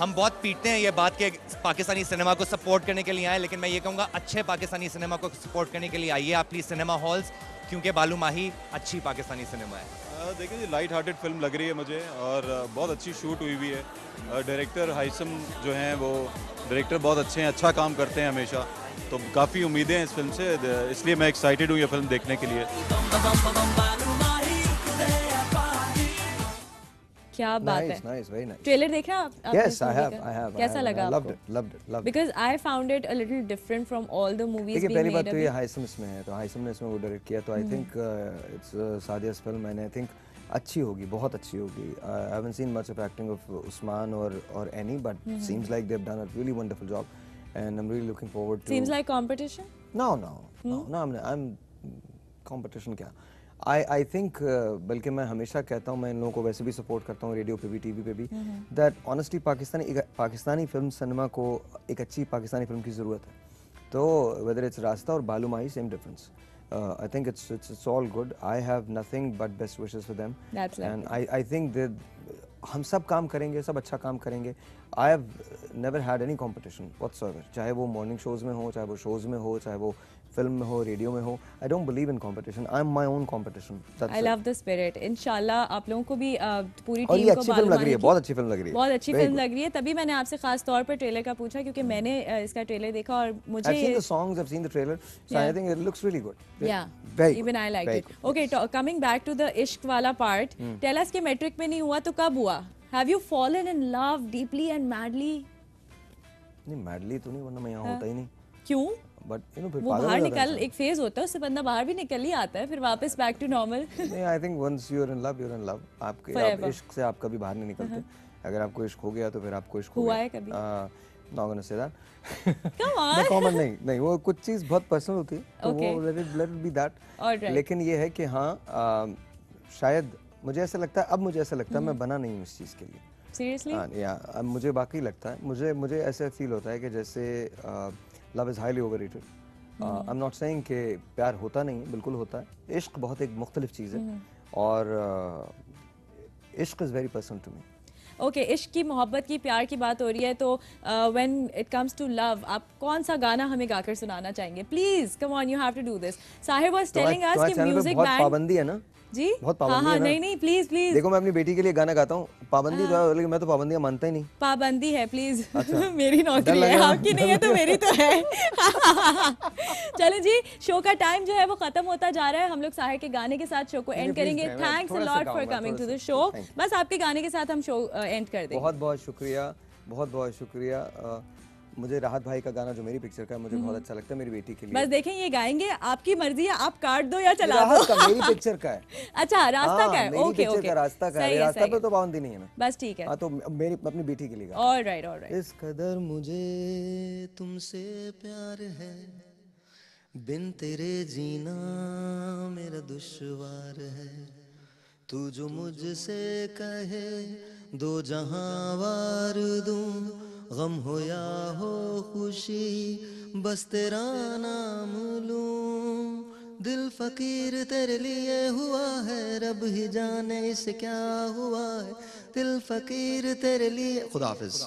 Speaker 18: हम बहुत पीटते हैं ये बात कि पाकिस्तानी सिनेमा को सपोर्ट करने के लिए आए, लेकिन मैं ये कहूँगा अच्छे पाकिस्तानी सिनेमा को सपोर्ट करने के लिए आइए आप प्लीज़ सिनेमा हॉल्स, क्योंकि बालू माही अच्छी पाकिस्तानी सिनेमा है।
Speaker 11: देखिए जी, लाइट हार्टेड फिल्म लग रही है मुझे और बहुत अच्छी शूट हुई हुई है। डायरेक्टर हाइसम जो हैं वो डायरेक्टर बहुत अच्छे हैं, अच्छा काम करते हैं हमेशा, तो काफ़ी उम्मीदें हैं इस फिल्म से, इसलिए मैं एक्साइटेड हूँ ये फिल्म देखने के लिए।
Speaker 1: क्या बात है,
Speaker 2: nice, very nice.
Speaker 1: ट्रेलर देखा आपने?
Speaker 2: Yes, I have.
Speaker 1: कैसा लगा आपको?
Speaker 2: Loved it.
Speaker 1: Because I found it a little different from all the movies being made.
Speaker 2: पहली बात तो ये हाइसम इसमें है, तो हाइसम ने इसमें वो डायरेक्ट किया, तो I think it's Sadia's film, and I think अच्छी होगी, बहुत अच्छी होगी। I haven't seen much of acting of Usman or Annie, but seems like they've done a really wonderful job, and I'm really looking forward to.
Speaker 1: Seems like competition?
Speaker 2: No. I'm competition क्या? I think बल्कि मैं हमेशा कहता हूँ, मैं इन लोगों को वैसे भी सपोर्ट करता हूँ, रेडियो पे भी, टीवी पे भी, that honestly Pakistani film cinema को एक अच्छी पाकिस्तानी फिल्म की ज़रूरत है। तो वेदर इट्स रास्ता और बालू माही, same difference. I think it's all good. I have nothing but best wishes for them, and I think हम सब काम करेंगे, सब अच्छा काम करेंगे। I have never had any competition whatsoever, चाहे वो मॉर्निंग शोज़ में हो, चाहे वो शोज़ में हो, चाहे वो फिल्म में हो, रेडियो में हो। I don't believe in competition, I am my own competition.
Speaker 1: I love the spirit. इंशाल्लाह आप लोगों को भी पूरी
Speaker 2: टीम को अच्छी फिल्म लग रही है, बहुत अच्छी फिल्म लग रही है,
Speaker 1: बहुत अच्छी फिल्म लग रही है। तभी मैंने आपसे खास तौर पर ट्रेलर का पूछा, क्योंकि मैंने इसका ट्रेलर देखा और मुझे
Speaker 2: I've seen the songs, I've seen the trailer, so I think it looks really good.
Speaker 1: Yeah, even I liked it. Okay, coming back to the इश्क वाला part, tell us कि मैट्रिक में नहीं हुआ तो कब हुआ? Have you fallen in love deeply and madly?
Speaker 2: नहीं, मैडली तो नहीं, वरना मैं यहाँ होता ही नहीं।
Speaker 1: क्यों?
Speaker 2: बट यू नो फिर
Speaker 1: वो बाहर निकल, एक फेज होता है, उससे बंदा बाहर भी निकल ही आता है, फिर वापस बैक टू नॉर्मल।
Speaker 2: नहीं, I think once you are in love, you are in love. आपके आप इश्क से आप कभी बाहर नहीं निकलते। अगर आपको इश्क हो गया तो फिर आपको इश्क
Speaker 1: हुआ है कभी?
Speaker 2: Not gonna say that.
Speaker 1: Come on.
Speaker 2: Common नहीं, वो कुछ चीज़ बहुत पर्सनल होती है, तो वो लेट इट बी दैट। लेकिन ये है कि हाँ, शायद मुझे ऐसा लगता है, अब मुझे ऐसा लगता है मैं बना नहीं हूँ इस चीज़ के लिए।
Speaker 1: Seriously?
Speaker 2: या मुझे वाकई लगता है, मुझे ऐसे फील होता है कि जैसे love is highly overrated. I am not saying कि प्यार होता नहीं, बिल्कुल होता है। इश्क बहुत एक मुख्तलिफ चीज़ है, और इश्क is very personal to me.
Speaker 1: Okay, इश्क की, मोहब्बत की, प्यार की बात हो रही है, तो when it comes to love, आप कौन सा गाना हमें गाकर सुनाना चाहेंगे? Please come on, you have to do this. Sahir was telling us कि म्यूजिक बैंड
Speaker 2: पाबंदी है ना
Speaker 1: जी,
Speaker 2: बहुत पाबंदी है ना।
Speaker 1: नहीं प्लीज
Speaker 2: देखो, मैं अपनी बेटी के लिए गाना गाता हूँ, पाबंदी तो है, लेकिन मैं तो पाबंदियाँ मानता ही नहीं।
Speaker 1: पाबंदी है प्लीज। मेरी नौकरी है, आपकी नहीं है तो मेरी तो है। चलो जी, शो का टाइम जो है वो खत्म होता जा रहा है। हम लोग साहिर के गाने के साथ शो को एंड करेंगे। Thanks a lot for coming to the show. बस आपके गाने के साथ हम शो एंड कर देंगे।
Speaker 2: बहुत बहुत शुक्रिया, बहुत शुक्रिया। मुझे राहत भाई का गाना जो मेरी पिक्चर का है, मुझे बहुत अच्छा लगता है, मेरी बेटी के लिए।
Speaker 1: बस देखें, ये गाएंगे, आपकी मर्जी है, आप काट दो या चला दो।
Speaker 2: मेरी पिक्चर का है।
Speaker 1: अच्छा, रास्ता का है। ओके,
Speaker 2: रास्ता का है, रास्ता पे तो पाबंदी नहीं है ना।
Speaker 1: बस ठीक है।
Speaker 2: हाँ, तो मेरी अपनी बेटी के लिए।
Speaker 1: ऑलराइट।
Speaker 10: इस कदर मुझे तुमसे प्यार है, बिन तेरे जीना मेरा दुश्वार है। तू जो मुझसे कहे दो जहां वार दूं, गम हो या हो खुशी बस तेरा नाम लूं। दिल फकीर तेरे लिए हुआ है, रब ही जाने इसे क्या हुआ है। दिल फकीर तेरे लिए। खुदा हाफिज।